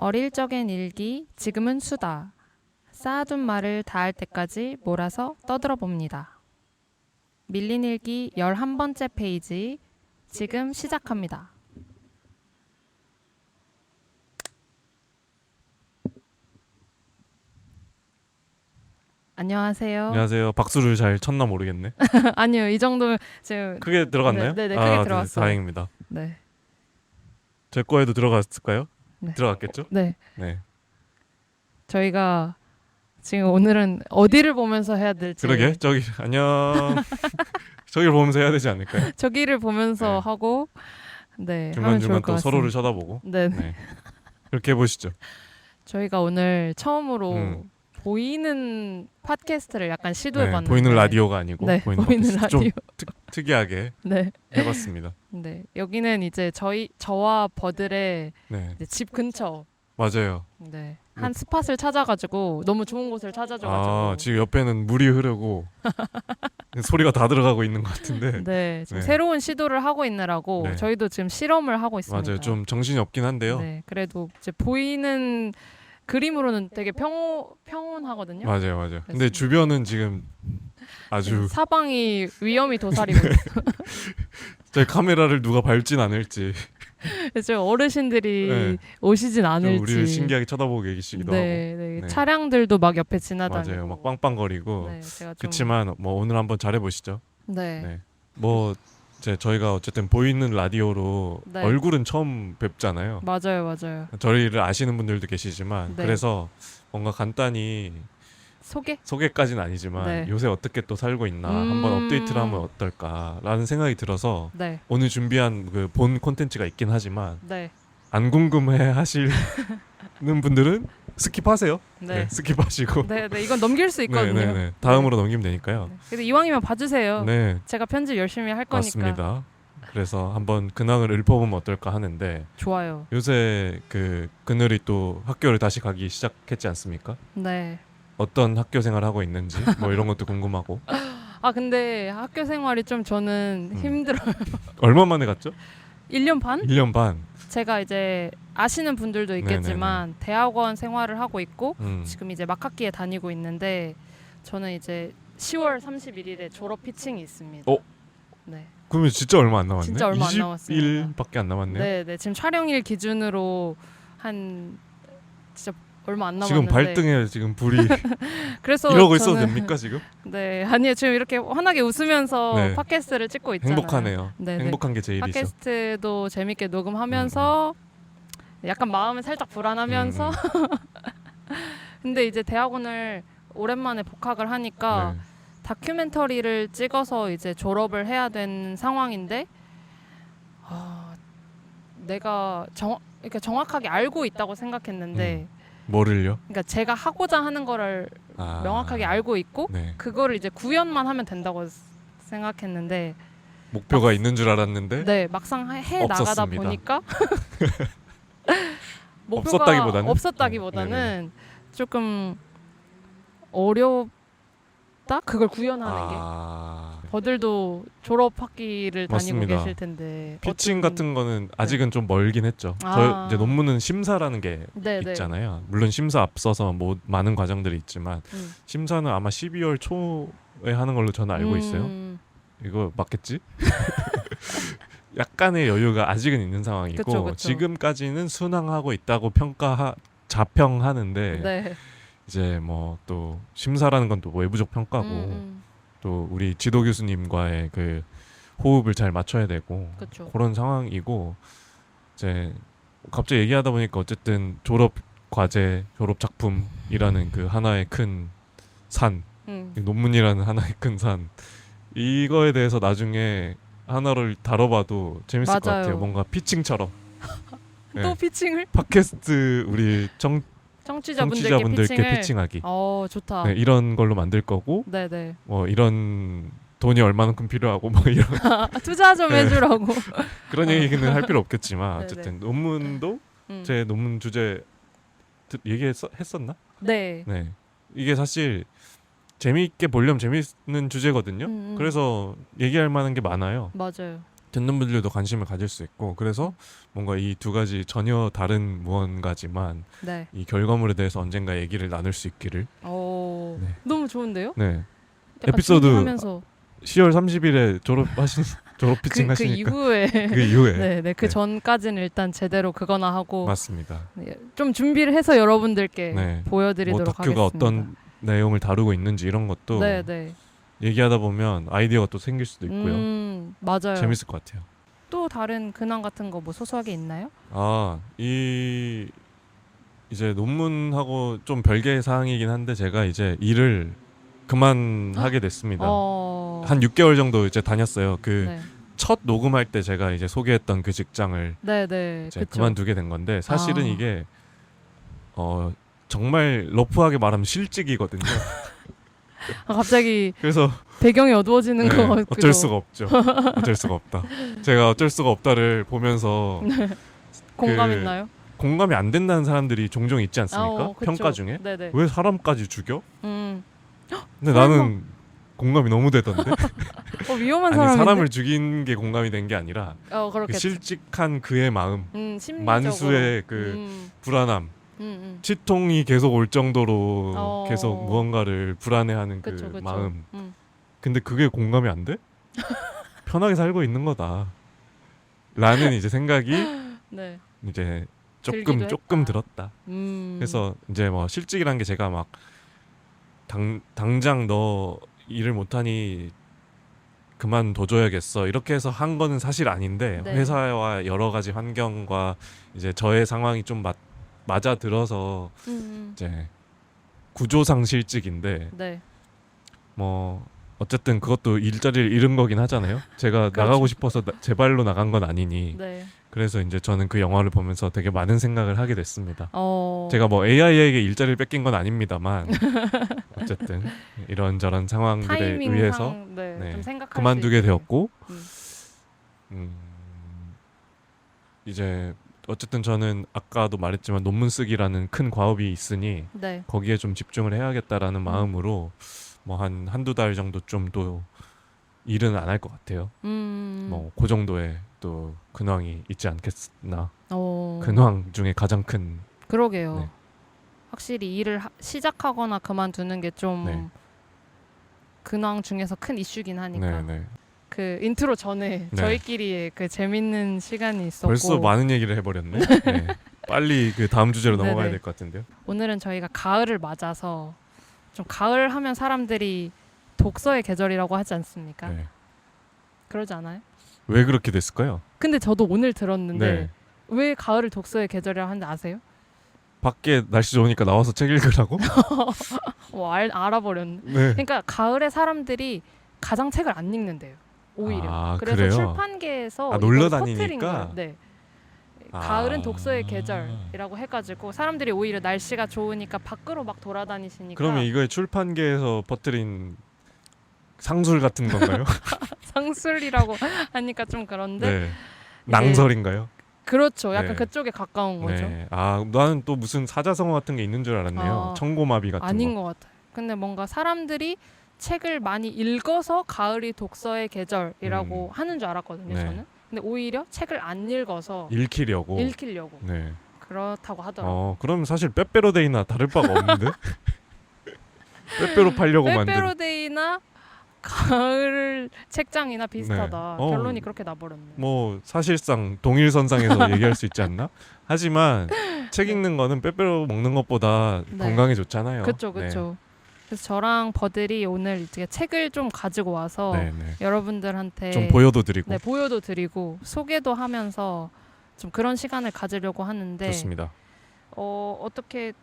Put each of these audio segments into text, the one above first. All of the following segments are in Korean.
어릴 적엔 일기, 지금은 수다. 쌓아둔 말을 다할 때까지 몰아서 떠들어 봅니다. 밀린 일기 11번째 페이지, 지금 시작합니다. 안녕하세요. 안녕하세요. 박수를 잘 쳤나 모르겠네. 아니요, 이 정도면 지금 크게 들어갔나요? 네, 크게 들어갔어요. 다행입니다. 네. 제 거에도 들어갔을까요? 네. 들어갔겠죠? 네. 네. 저희가 지금 오늘은 어디를 보면서 해야 될지 그러게. 저기 안녕. 저기를 보면서 해야 되지 않을까요? 저기를 보면서 네. 하고 하면 좋을 중간중간 것 또 서로를 같습니다. 쳐다보고. 네. 네. 그렇게 해보시죠. 저희가 오늘 처음으로 음. 보이는 팟캐스트를 약간 시도해봤는데 보이는 라디오가 아니고 네, 보이는 보이는 팟캐스트. 좀 라디오. 특이하게 네. 해봤습니다. 네. 여기는 이제 저와 버들의 네. 이제 집 근처. 맞아요. 네. 한 스팟을 찾아가지고 너무 좋은 곳을 찾아줘가지고. 지금 옆에는 물이 흐르고 소리가 다 들어가고 있는 것 같은데. 네. 지금 네. 새로운 시도를 하고 있느라고 네. 저희도 지금 실험을 하고 있습니다. 맞아요. 좀 정신이 없긴 한데요. 네. 그래도 이제 보이는 그림으로는 되게 평온하거든요. 맞아요. 근데 그렇습니다. 주변은 지금 아주 사방이 위험이 도사리고 있어요. 제 카메라를 누가 밟진 않을지 그래서 어르신들이 네. 오시진 좀 않을지. 우리를 신기하게 쳐다보고 계시기도 네, 하고. 네. 네. 차량들도 막 옆에 지나다니고. 맞아요. 막 빵빵거리고. 네, 제가 좀. 그렇지만 뭐 오늘 한번 잘해보시죠. 네. 네. 뭐 저희가 어쨌든 보이는 라디오로 네. 얼굴은 처음 뵙잖아요. 맞아요. 저희를 아시는 분들도 계시지만 네. 그래서 뭔가 간단히 소개까지는 아니지만 네. 요새 어떻게 또 살고 있나 한번 업데이트를 하면 어떨까라는 생각이 들어서 네, 오늘 준비한 그 본 콘텐츠가 있긴 하지만 네, 안 궁금해 하시는 분들은 스킵하세요. 네. 스킵하시고 네, 이건 넘길 수 있거든요. 네. 다음으로 넘기면 되니까요. 네. 근데 이왕이면 봐주세요. 네, 제가 편집 열심히 할 거니까. 맞습니다. 그래서 한번 근황을 읊어보면 어떨까 하는데 좋아요. 요새 그 그늘이 또 학교를 다시 가기 시작했지 않습니까? 네. 어떤 학교 생활을 하고 있는지 뭐 이런 것도 궁금하고. 아 근데 학교 생활이 좀 저는 힘들어요. 얼마 만에 갔죠? 1년 반? 1년 반. 제가 이제 아시는 분들도 있겠지만 대학원 생활을 하고 있고 지금 이제 막학기에 다니고 있는데 저는 이제 10월 31일에 졸업 피칭이 있습니다. 네. 그러면 진짜 얼마 안 남았네. 진짜 얼마 안 남았습니다. 20일밖에 안 남았네요. 네. 지금 촬영일 기준으로 한 진짜 얼마 안 지금 남았는데. 발등에 지금 불이 그래서 이러고 있어도 됩니까 지금? 네, 아니요. 지금 이렇게 환하게 웃으면서 네. 팟캐스트를 찍고 있잖아요. 행복하네요. 네. 행복한 게 제일이죠. 팟캐스트도 재밌게 녹음하면서 약간 마음은 살짝 불안하면서 근데 이제 대학원을 오랜만에 복학을 하니까 네. 다큐멘터리를 찍어서 이제 졸업을 해야 된 상황인데 내가 그러니까 정확하게 알고 있다고 생각했는데 뭐를요? 그러니까 제가 하고자 하는 거를 명확하게 알고 있고 네. 그거를 이제 구현만 하면 된다고 생각했는데 목표가 있는 줄 알았는데 네 막상 해 나가다 없었습니다. 보니까 목표가 없었다기보다는 조금 어렵다 그걸 구현하는 게 버들도 졸업 학기를 다니고 맞습니다. 계실 텐데 피칭 같은 거는 아직은 좀 멀긴 했죠. 저 이제 논문은 심사라는 게 있잖아요. 물론 심사 앞서서 뭐 많은 과정들이 있지만 심사는 아마 12월 초에 하는 걸로 저는 알고 있어요. 이거 맞겠지? 약간의 여유가 아직은 있는 상황이고 그쵸. 지금까지는 순항하고 있다고 자평하는데 네. 이제 뭐 또 심사라는 건 또 외부적 평가고 또 우리 지도 교수님과의 그 호흡을 잘 맞춰야 되고 그쵸. 그런 상황이고 이제 갑자기 얘기하다 보니까 어쨌든 졸업 과제, 졸업 작품이라는 그 하나의 큰 산, 논문이라는 하나의 큰 산 이거에 대해서 나중에 하나를 다뤄봐도 재밌을 것 같아요. 뭔가 피칭처럼. 또 피칭을? 팟캐스트 우리 청취자분들께 피칭하기. 좋다. 네, 이런 걸로 만들 거고. 네네. 뭐 이런 돈이 얼마만큼 필요하고 뭐 이런 투자 좀 해주라고. 그런 얘기는 할 필요 없겠지만 어쨌든 네네. 논문도 제 논문 주제 했었나? 네. 네. 이게 사실 재미있게 보려면 재미있는 주제거든요. 그래서 얘기할 만한 게 많아요. 맞아요. 듣는 분들도 관심을 가질 수 있고 그래서 뭔가 이 두 가지 전혀 다른 무언가지만 네. 이 결과물에 대해서 언젠가 얘기를 나눌 수 있기를. 오, 네. 너무 좋은데요? 네. 약간 에피소드 준비하면서 10월 30일에 졸업 피칭 그 하시니까 이후에 그 이후에 네, 그 네. 전까지는 일단 제대로 그거나 하고 맞습니다. 네, 좀 준비를 해서 여러분들께 네. 뭐 보여드리도록 다큐가 하겠습니다. 어떤 내용을 다루고 있는지 이런 것도 네, 네. 얘기하다 보면 아이디어가 또 생길 수도 있고요. 맞아요. 재밌을 것 같아요. 또 다른 근황 같은 거 뭐 소소하게 있나요? 이제 논문하고 좀 별개의 사항이긴 한데 제가 이제 일을 그만하게 됐습니다. 한 6개월 정도 이제 다녔어요. 그 첫 네. 녹음할 때 제가 이제 소개했던 그 직장을 네, 네. 이제 그쵸. 그만두게 된 건데 사실은 아. 이게 정말 러프하게 말하면 실직이거든요. 갑자기 그래서 배경이 어두워지는 네, 거 같기도. 어쩔 수가 없죠. 어쩔 수가 없다. 제가 어쩔 수가 없다를 보면서 공감 그 있나요? 공감이 안 된다는 사람들이 종종 있지 않습니까? 그쵸. 평가 중에 네네. 왜 사람까지 죽여? 음. 근데 설마. 나는 공감이 너무 되던데. 위험한 아니 사람인데. 사람을 죽인 게 공감이 된 게 아니라 그 그렇겠지. 실직한 그의 마음, 심리적으로. 만수의 그 불안함, 치통이 계속 올 정도로 계속 무언가를 불안해하는 그 그쵸. 마음. 근데 그게 공감이 안 돼? 편하게 살고 있는 거다. 라는 이제 생각이 네. 이제 들기도 조금 했다. 들었다. 음. 그래서 이제 뭐 실직이란 게 제가 막 당장 너 일을 못하니 그만둬줘야겠어 이렇게 해서 한 거는 사실 아닌데 네. 회사와 여러 가지 환경과 이제 저의 상황이 좀 맞아 들어서 이제 구조상 실직인데 네. 뭐 어쨌든 그것도 일자리를 잃은 거긴 하잖아요. 제가 그렇죠. 나가고 싶어서 제 발로 나간 건 아니니. 네. 그래서 이제 저는 그 영화를 보면서 되게 많은 생각을 하게 됐습니다. 어. 제가 뭐 AI에게 일자리를 뺏긴 건 아닙니다만 어쨌든 이런저런 상황들에 타이밍상 의해서 네, 좀 생각할 그만두게 수 있게. 되었고 음. 이제 어쨌든 저는 아까도 말했지만 논문 쓰기라는 큰 과업이 있으니 네. 거기에 좀 집중을 해야겠다라는 마음으로 뭐 한두 달 정도 좀 또 일은 안 할 것 같아요. 뭐 그 정도의 또 근황이 있지 않겠나. 근황 중에 가장 큰. 그러게요. 네. 확실히 일을 시작하거나 그만두는 게 좀 네. 근황 중에서 큰 이슈긴 하니까. 네. 그 인트로 전에 네. 저희끼리의 그 재밌는 시간이 있었고 벌써 많은 얘기를 해버렸네. 네. 빨리 그 다음 주제로 넘어가야 네네. 될 것 같은데요. 오늘은 저희가 가을을 맞아서 좀 가을 하면 사람들이 독서의 계절이라고 하지 않습니까? 네. 그러지 않아요? 왜 그렇게 됐을까요? 근데 저도 오늘 들었는데 네. 왜 가을을 독서의 계절이라고 하는지 아세요? 밖에 날씨 좋으니까 나와서 책 읽으라고? 알아버렸네. 네. 그러니까 가을에 사람들이 가장 책을 안 읽는데요. 오히려. 그래서 그래요? 출판계에서 놀러 이걸 퍼뜨린 다니니까? 거예요. 네. 가을은 독서의 계절이라고 해가지고 사람들이 오히려 날씨가 좋으니까 밖으로 막 돌아다니시니까. 그러면 이거에 출판계에서 퍼뜨린 상술 같은 건가요? 상술이라고 하니까 좀 그런데 네. 낭설인가요? 그렇죠. 약간 네. 그쪽에 가까운 거죠. 네. 나는 또 무슨 사자성어 같은 게 있는 줄 알았네요. 청고마비 같은 아닌 거. 것 같아요. 근데 뭔가 사람들이 책을 많이 읽어서 가을이 독서의 계절이라고 하는 줄 알았거든요. 네. 저는. 근데 오히려 책을 안 읽어서 읽히려고. 네. 그렇다고 하더라고요. 그럼 사실 빼빼로데이나 다를 바가 없는데? 빼빼로 팔려고 만든. 빼빼로데이나 가을 책장이나 비슷하다. 네. 결론이 그렇게 나버렸네. 뭐 사실상 동일선상에서 얘기할 수 있지 않나? 하지만 책 읽는 거는 빼빼로 먹는 것보다 네. 건강에 좋잖아요. 그렇죠. 그래서 저랑 버들이 오늘 이제 책을 좀 가지고 와서 네. 여러분들한테 좀 보여도 드리고. 네, 보여도 드리고 소개도 하면서 좀 그런 시간을 가지려고 하는데 좋습니다. 어떻게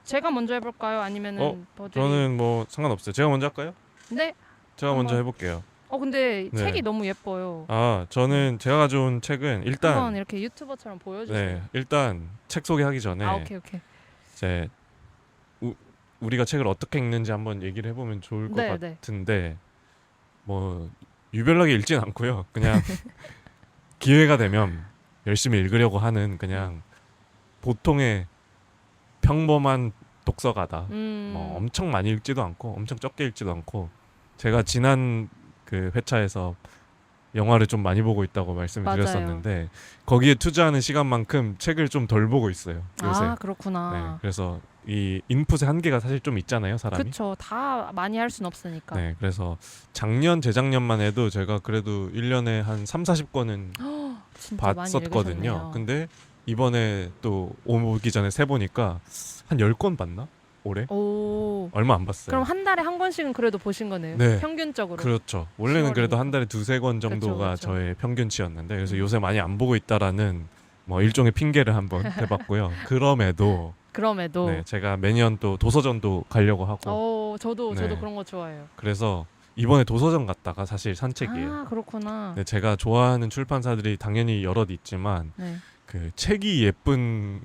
제가 먼저 해볼까요? 아니면은 버들이? 저는 뭐 상관없어요. 제가 먼저 할까요? 네. 제가 먼저 해볼게요. 근데 네. 책이 너무 예뻐요. 저는 제가 가져온 책은 한번 일단 이렇게 유튜버처럼 보여주세요. 네, 일단 책 소개하기 전에 오케이. 이제 우리가 책을 어떻게 읽는지 한번 얘기를 해보면 좋을 것 네. 같은데 뭐 유별나게 읽진 않고요. 그냥 기회가 되면 열심히 읽으려고 하는 그냥 보통의 평범한 독서가다. 뭐 엄청 많이 읽지도 않고 엄청 적게 읽지도 않고 제가 지난 그 회차에서 영화를 좀 많이 보고 있다고 말씀을 맞아요. 드렸었는데 거기에 투자하는 시간만큼 책을 좀 덜 보고 있어요. 요새. 아, 그렇구나. 네, 그래서 이 인풋의 한계가 사실 좀 있잖아요, 사람이. 그쵸. 다 많이 할 순 없으니까. 네, 그래서 작년, 재작년만 해도 제가 그래도 1년에 한 3, 40권은 진짜 많이 봤었거든요. 읽으셨네요. 근데 이번에 또 오기 전에 세보니까 한 10권 봤나? 올해? 오. 얼마 안 봤어요. 그럼 한 달에 한 권씩은 그래도 보신 거네요. 네. 평균적으로. 그렇죠. 원래는 그래도 10월이니까. 한 달에 두세 권 정도가 그쵸. 저의 평균치였는데 그래서 음. 요새 많이 안 보고 있다라는 뭐 일종의 핑계를 한번 대봤고요. 그럼에도 네, 제가 매년 또 도서전도 가려고 하고 저도 네. 그런 거 좋아해요. 그래서 이번에 도서전 갔다가 사실 산 책이에요. 아, 그렇구나. 네, 제가 좋아하는 출판사들이 당연히 여럿 있지만 네. 그 책이 예쁜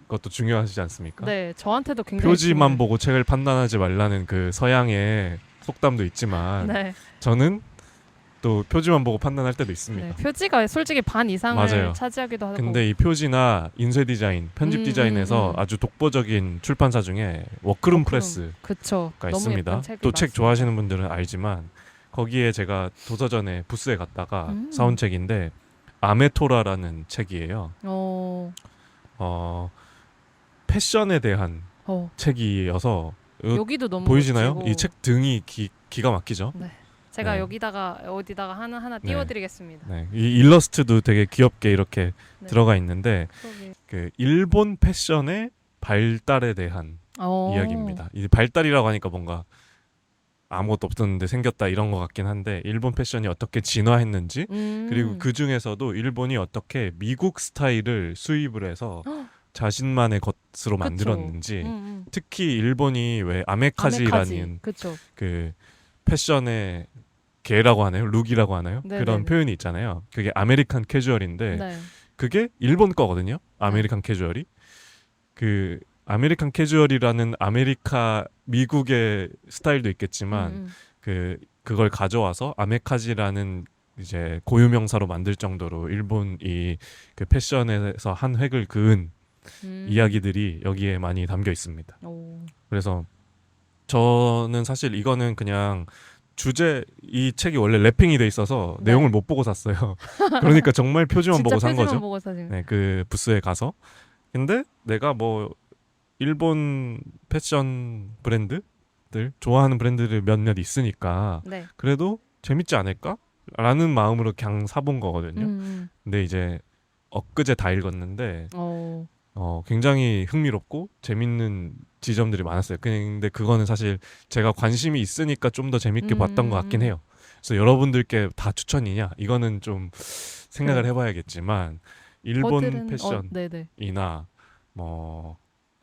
것도 중요하지 않습니까? 네, 저한테도 굉장히 표지만 중요해요. 보고 책을 판단하지 말라는 그 서양의 속담도 있지만 네. 저는 또 표지만 보고 판단할 때도 있습니다. 네, 표지가 솔직히 반 이상을 맞아요. 차지하기도 하고. 근데 이 표지나 인쇄 디자인, 편집 디자인에서 아주 독보적인 출판사 중에 워크룸 프레스가 그쵸. 너무 있습니다. 예쁜 책이 또 책 많습니다. 좋아하시는 분들은 알지만 거기에 제가 도서전에 부스에 갔다가 사온 책인데 아메토라라는 책이에요. 패션에 대한 책이어서 여기도 너무 보이시나요? 멋지고. 이 책 등이 기가 막히죠. 네. 제가 네. 여기다가 어디다가 하나 네. 띄워드리겠습니다. 네, 이 일러스트도 되게 귀엽게 이렇게 네. 들어가 있는데 그러게. 그 일본 패션의 발달에 대한 이야기입니다. 이 발달이라고 하니까 뭔가 아무것도 없었는데 생겼다 이런 것 같긴 한데 일본 패션이 어떻게 진화했는지 그리고 그 중에서도 일본이 어떻게 미국 스타일을 수입을 해서 자신만의 것으로 만들었는지 특히 일본이 왜 아메카지라는 그쵸. 그 패션의 개라고 하나요? 룩이라고 하나요? 네네네. 그런 표현이 있잖아요. 그게 아메리칸 캐주얼인데 네. 그게 일본 거거든요. 아메리칸 캐주얼이. 그 아메리칸 캐주얼이라는 미국의 스타일도 있겠지만 그걸 가져와서 아메카지라는 이제 고유명사로 만들 정도로 일본이 그 패션에서 한 획을 그은 이야기들이 여기에 많이 담겨 있습니다. 그래서 저는 사실 이거는 그냥 이 책이 원래 랩핑이 돼 있어서 네. 내용을 못 보고 샀어요. 그러니까 정말 표지만 진짜 보고 산 표지만 거죠. 보고 사진. 네, 그 부스에 가서. 근데 내가 뭐 일본 패션 브랜드들 좋아하는 브랜드들 몇몇 있으니까 네. 그래도 재밌지 않을까? 라는 마음으로 그냥 사본 거거든요. 근데 이제 엊그제 다 읽었는데 굉장히 흥미롭고 재밌는 지점들이 많았어요. 근데 그거는 사실 제가 관심이 있으니까 좀 더 재밌게 봤던 것 같긴 해요. 그래서 여러분들께 다 추천이냐? 이거는 좀 생각을 해봐야겠지만 일본 패션이나 뭐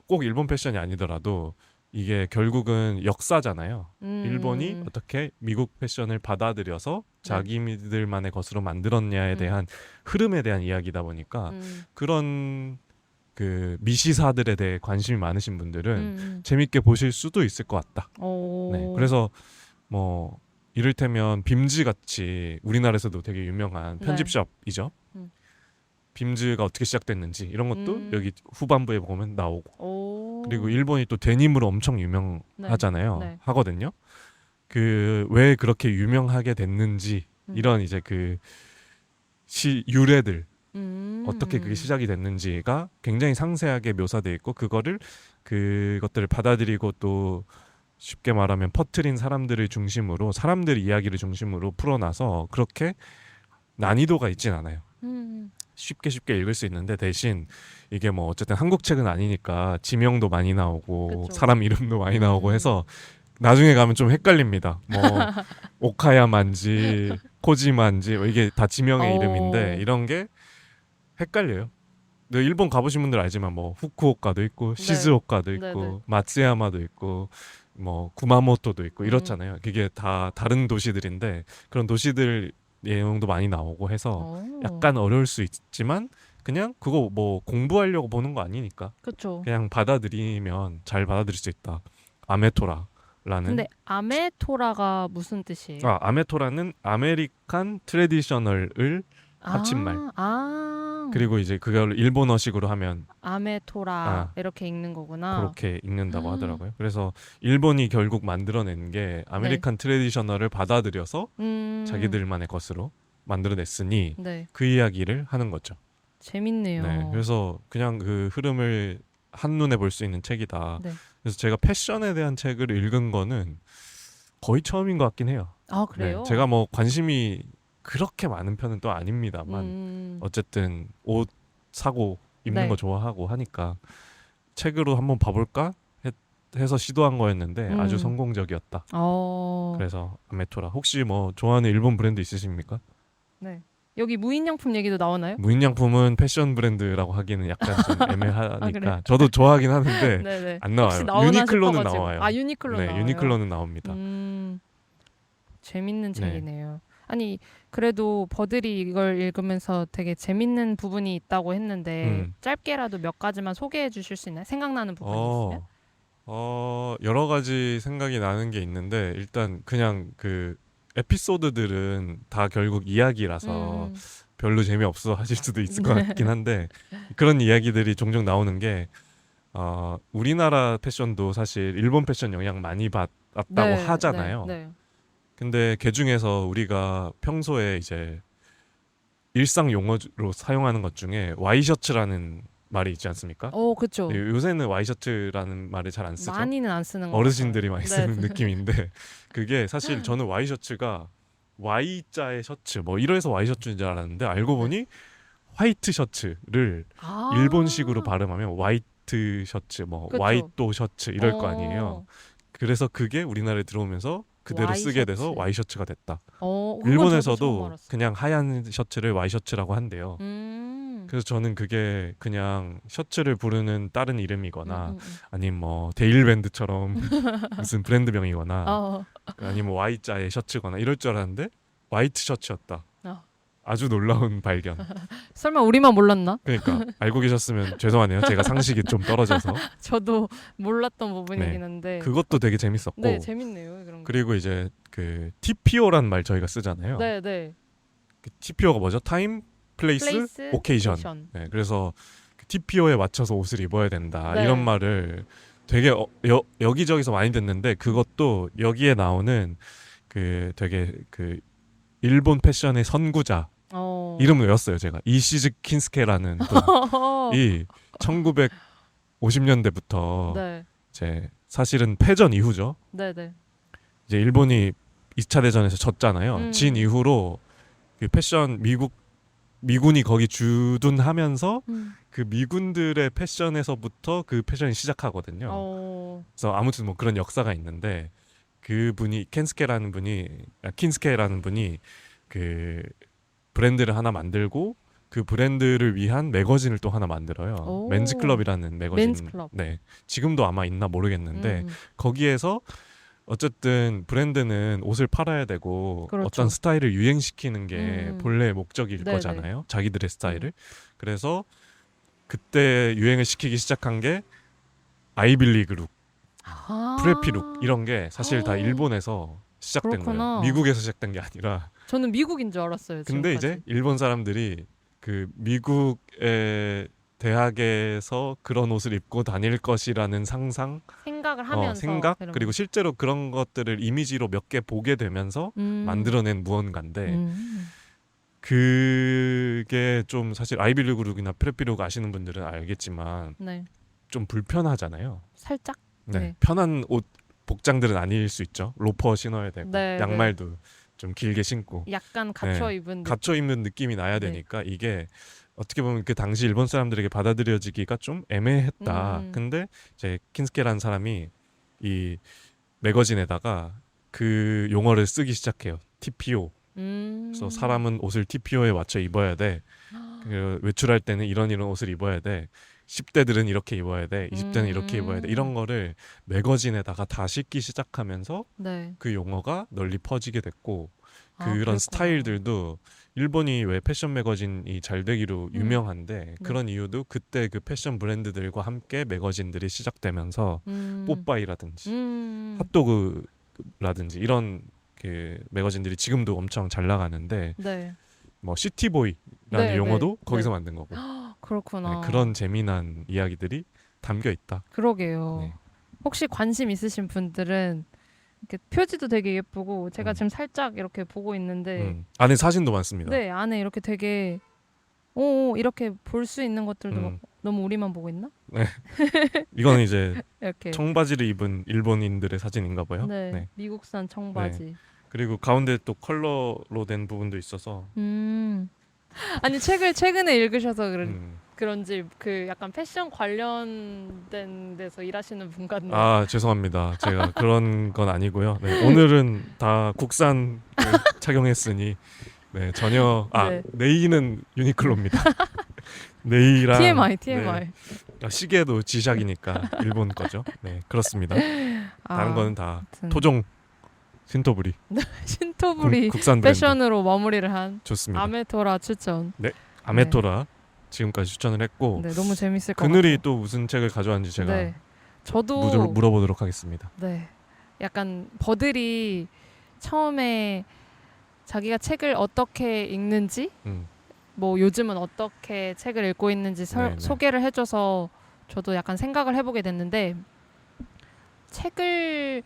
꼭 일본 패션이 아니더라도 이게 결국은 역사잖아요. 일본이 어떻게 미국 패션을 받아들여서 자기들만의 것으로 만들었냐에 대한 흐름에 대한 이야기다 보니까 그런 그 미시사들에 대해 관심이 많으신 분들은 재밌게 보실 수도 있을 것 같다. 네, 그래서 뭐 이를테면 빔즈 같이 우리나라에서도 되게 유명한 편집숍이죠. 빔즈가 어떻게 시작됐는지 이런 것도 여기 후반부에 보면 나오고 그리고 일본이 또 데님으로 엄청 유명하잖아요. 네. 하거든요. 그 왜 그렇게 유명하게 됐는지 이런 이제 그 유래들 어떻게 그게 시작이 됐는지가 굉장히 상세하게 묘사돼 있고 그것들을 받아들이고 또 쉽게 말하면 퍼트린 사람들을 중심으로 사람들 이야기를 중심으로 풀어놔서 그렇게 난이도가 있진 않아요. 쉽게 읽을 수 있는데 대신 이게 뭐 어쨌든 한국 책은 아니니까 지명도 많이 나오고 그쵸. 사람 이름도 많이 나오고 해서 나중에 가면 좀 헷갈립니다. 뭐 오카야만지 코지만지 이게 다 지명의 이름인데 이런 게 헷갈려요. 근데 일본 가보신 분들 알지만 뭐 후쿠오카도 있고 시즈오카도 있고 마츠야마도 있고 뭐 구마모토도 있고 이렇잖아요. 그게 다 다른 도시들인데 그런 도시들 내용도 많이 나오고 해서 약간 어려울 수 있지만 그냥 그거 뭐 공부하려고 보는 거 아니니까 그쵸. 그냥 받아들이면 잘 받아들일 수 있다. 아메토라라는. 근데 아메토라가 무슨 뜻이에요? 아메토라는 아메리칸 트레디셔널을 합친말. 그리고 이제 그걸 일본어식으로 하면 아메토라 이렇게 읽는 거구나. 그렇게 읽는다고 하더라고요. 그래서 일본이 결국 만들어낸 게 아메리칸 트레디셔널을 받아들여서 자기들만의 것으로 만들어냈으니 네. 그 이야기를 하는 거죠. 재밌네요. 네, 그래서 그냥 그 흐름을 한눈에 볼 수 있는 책이다. 네. 그래서 제가 패션에 대한 책을 읽은 거는 거의 처음인 것 같긴 해요. 아, 그래요? 네, 제가 뭐 관심이 그렇게 많은 편은 또 아닙니다만 어쨌든 옷 사고 입는 네. 거 좋아하고 하니까 책으로 한번 봐볼까 해서 시도한 거였는데 아주 성공적이었다. 그래서 아메토라. 혹시 뭐 좋아하는 일본 브랜드 있으십니까? 네. 여기 무인양품 얘기도 나오나요? 무인양품은 패션 브랜드라고 하기는 약간 좀 애매하니까 그래요? 저도 좋아하긴 하는데 네네. 안 나와요. 혹시 나오나 유니클로는 싶어가지고. 나와요. 아, 유니클로 네, 나와요. 유니클로는 나옵니다. 재밌는 네. 책이네요. 아니 그래도 버들이 이걸 읽으면서 되게 재밌는 부분이 있다고 했는데 짧게라도 몇 가지만 소개해 주실 수 있나요? 생각나는 부분이 있으면? 여러 가지 생각이 나는 게 있는데 일단 그냥 그 에피소드들은 다 결국 이야기라서 별로 재미없어 하실 수도 있을 것 같긴 한데 그런 이야기들이 종종 나오는 게 우리나라 패션도 사실 일본 패션 영향 많이 받았다고 네, 하잖아요. 네, 네. 근데 그 중에서 우리가 평소에 이제 일상 용어로 사용하는 것 중에 와이셔츠라는 말이 있지 않습니까? 그렇죠. 네, 요새는 와이셔츠라는 말을 잘 안 쓰죠. 많이는 안 쓰는 것 어르신들이 같아요. 많이 네. 쓰는 느낌인데 그게 사실 저는 와이셔츠가 Y자의 셔츠 뭐 이래서 와이셔츠인 줄 알았는데 알고 보니 화이트 셔츠를 일본식으로 발음하면 화이트 셔츠 뭐 그쵸. 와이또 셔츠 이럴 거 아니에요. 그래서 그게 우리나라에 들어오면서 그대로 쓰게 돼서 와이셔츠. 와이셔츠가 됐다. 그건 저도 처음 일본에서도 알았어요. 그냥 하얀 셔츠를 와이셔츠라고 한대요. 그래서 저는 그게 그냥 셔츠를 부르는 다른 이름이거나 아니면 뭐 데일밴드처럼 무슨 브랜드명이거나 아니면 뭐 Y자의 셔츠거나 이럴 줄 알았는데 화이트 셔츠였다. 아주 놀라운 발견. 설마 우리만 몰랐나? 그러니까 알고 계셨으면 죄송하네요. 제가 상식이 좀 떨어져서. 저도 몰랐던 부분이긴 네. 한데 그것도 되게 재밌었고. 네, 재밌네요. 그런 거. 그리고 이제 그 TPO란 말 저희가 쓰잖아요. 네, 네. 그 TPO가 뭐죠? 타임, 플레이스, 오케이션. 네, 그래서 그 TPO에 맞춰서 옷을 입어야 된다. 네. 이런 말을 되게 여기저기서 많이 듣는데 그것도 여기에 나오는 그 되게 그 일본 패션의 선구자 이름을 외웠어요. 제가 이시즈 킨스케라는 분이 1950년대부터 네. 이제 사실은 패전 이후죠. 네, 네. 이제 일본이 2차 대전에서 졌잖아요. 진 이후로 그 패션 미군이 거기 주둔하면서 그 미군들의 패션에서부터 그 패션이 시작하거든요. 그래서 아무튼 뭐 그런 역사가 있는데 그분이 킨스케라는 분이 그 브랜드를 하나 만들고 그 브랜드를 위한 매거진을 또 하나 만들어요. 맨즈클럽이라는 매거진. 맨즈클럽. 네. 지금도 아마 있나 모르겠는데 거기에서 어쨌든 브랜드는 옷을 팔아야 되고 그렇죠. 어떤 스타일을 유행시키는 게 본래의 목적일 네네. 거잖아요. 자기들의 스타일을. 그래서 그때 유행을 시키기 시작한 게 아이빌리그 룩, 프레피 룩 이런 게 사실 다 일본에서 시작된 그렇구나. 거예요. 미국에서 시작된 게 아니라. 저는 미국인 줄 알았어요. 근데 지금까지. 이제 일본 사람들이 그 미국의 대학에서 그런 옷을 입고 다닐 것이라는 생각을 하면서 생각 그리고 실제로 그런 것들을 이미지로 몇 개 보게 되면서 만들어낸 무언가인데 그게 좀 사실 아이빌리그 룩이나 프레피 룩 아시는 분들은 알겠지만 네. 좀 불편하잖아요. 살짝. 네. 네. 편한 옷 복장들은 아닐 수 있죠. 로퍼 신어야 되고 네, 양말도 좀 길게 신고 약간 갇혀 입은 갇혀 입는 느낌이 나야 되니까 이게 어떻게 보면 그 당시 일본 사람들에게 받아들여지기가 좀 애매했다. 근데 이제 킨스케라는 사람이 이 매거진에다가 그 용어를 쓰기 시작해요. TPO. 그래서 사람은 옷을 TPO에 맞춰 입어야 돼. 그리고 외출할 때는 이런 옷을 입어야 돼. 10대들은 이렇게 입어야 돼. 20대는 이렇게 입어야 돼. 이런 거를 매거진에다가 다 싣기 시작하면서 네. 그 용어가 널리 퍼지게 됐고 그런 그렇구나. 스타일들도 일본이 왜 패션 매거진이 잘 되기로 유명한데 그런 이유도 그때 그 패션 브랜드들과 함께 매거진들이 시작되면서 뽀빠이라든지 핫도그라든지 이런 그 매거진들이 지금도 엄청 잘 나가는데 네. 뭐 시티보이라는 네, 용어도 네. 거기서 네. 만든 거고 그렇구나. 그런 재미난 이야기들이 담겨 있다. 그러게요. 네. 혹시 관심 있으신 분들은 이렇게 표지도 되게 예쁘고 제가 음. 지금 살짝 이렇게 보고 있는데 안에 사진도 많습니다. 네 안에 이렇게 되게 오 이렇게 볼 수 있는 것들도 음. 막 너무 우리만 보고 있나? 이거는 이제 이렇게 청바지를 입은 일본인들의 사진인가 봐요. 네, 미국산 청바지. 그리고 가운데 또 컬러로 된 부분도 있어서 아니 책을 최근에 읽으셔서 음. 그런지 그 약간 패션 관련된 데서 일하시는 분 같네요. 아 죄송합니다. 제가 그런 건 아니고요. 네, 오늘은 다 국산 착용했으니 네, 전혀 네. 네이는 유니클로입니다. 네이랑 TMI. 네, 시계도 지샥이니까 일본 거죠. 네 그렇습니다. 다른 거는 다 아무튼 토종 신토부리 신토부리 국산 브랜드 패션으로 마무리를 한 좋습니다. 아메토라 추천. 아메토라 지금까지 추천을 했고 네, 너무 재밌을 것 같아요. 그늘이 또 무슨 책을 가져왔는지 제가 네, 저도 물어보도록 하겠습니다. 네, 약간 버들이 처음에 자기가 책을 어떻게 읽는지, 뭐 요즘은 어떻게 책을 읽고 있는지 네네. 소개를 해줘서 저도 약간 생각을 해보게 됐는데 책을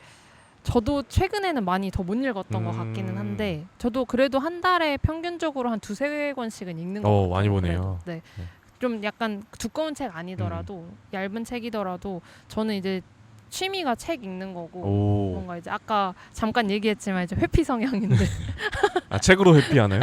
저도 최근에는 많이 더 못 읽었던 것 같기는 한데 저도 그래도 한 달에 평균적으로 한 2-3권씩은 읽는 것 같아요. 많이 보네요. 네. 좀 약간 두꺼운 책 아니더라도 얇은 책이더라도 저는 이제 취미가 책 읽는 거고 뭔가 이제 아까 잠깐 얘기했지만 이제 회피 성향인데 책으로 회피하나요?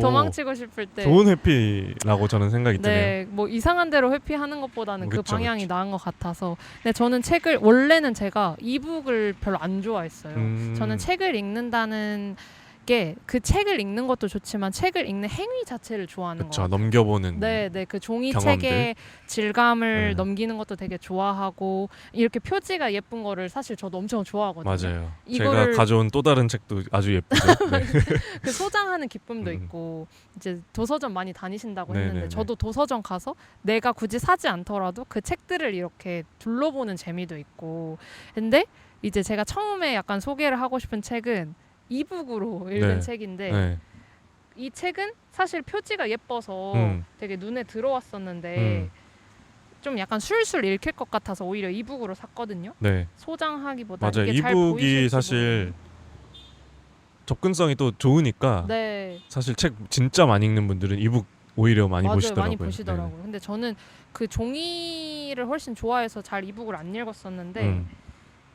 도망치고 싶을 때 좋은 회피라고 저는 생각이 드네요. 네, 뭐 이상한 대로 회피하는 것보다는 그 그쵸, 방향이 그쵸. 나은 것 같아서. 근데 저는 책을 원래는 제가 이북을 별로 안 좋아했어요. 저는 책을 읽는다는 게 그 책을 읽는 것도 좋지만 책을 읽는 행위 자체를 좋아하는 것 그쵸, 같아요. 넘겨보는 네, 그 종이 경험들. 책의 질감을 네. 넘기는 것도 되게 좋아하고 이렇게 표지가 예쁜 거를 사실 저도 엄청 좋아하거든요. 맞아요. 이거를 제가 가져온 또 다른 책도 아주 예쁘죠. 네. 그 소장하는 기쁨도 있고 이제 도서점 많이 다니신다고 네네네. 했는데 저도 도서점 가서 내가 굳이 사지 않더라도 그 책들을 이렇게 둘러보는 재미도 있고 근데 이제 제가 처음에 약간 소개를 하고 싶은 책은 이북으로 읽은 네. 책인데 네. 이 책은 사실 표지가 예뻐서 되게 눈에 들어왔었는데 좀 약간 술술 읽힐 것 같아서 오히려 이북으로 샀거든요. 네. 소장하기보다 맞아요. 이게 잘 이북이 보이실지 사실 접근성이 또 좋으니까 네. 사실 책 진짜 많이 읽는 분들은 이북 오히려 많이 맞아요. 보시더라고요. 많이 보시더라고요. 근데 저는 그 종이를 훨씬 좋아해서 잘 이북을 안 읽었었는데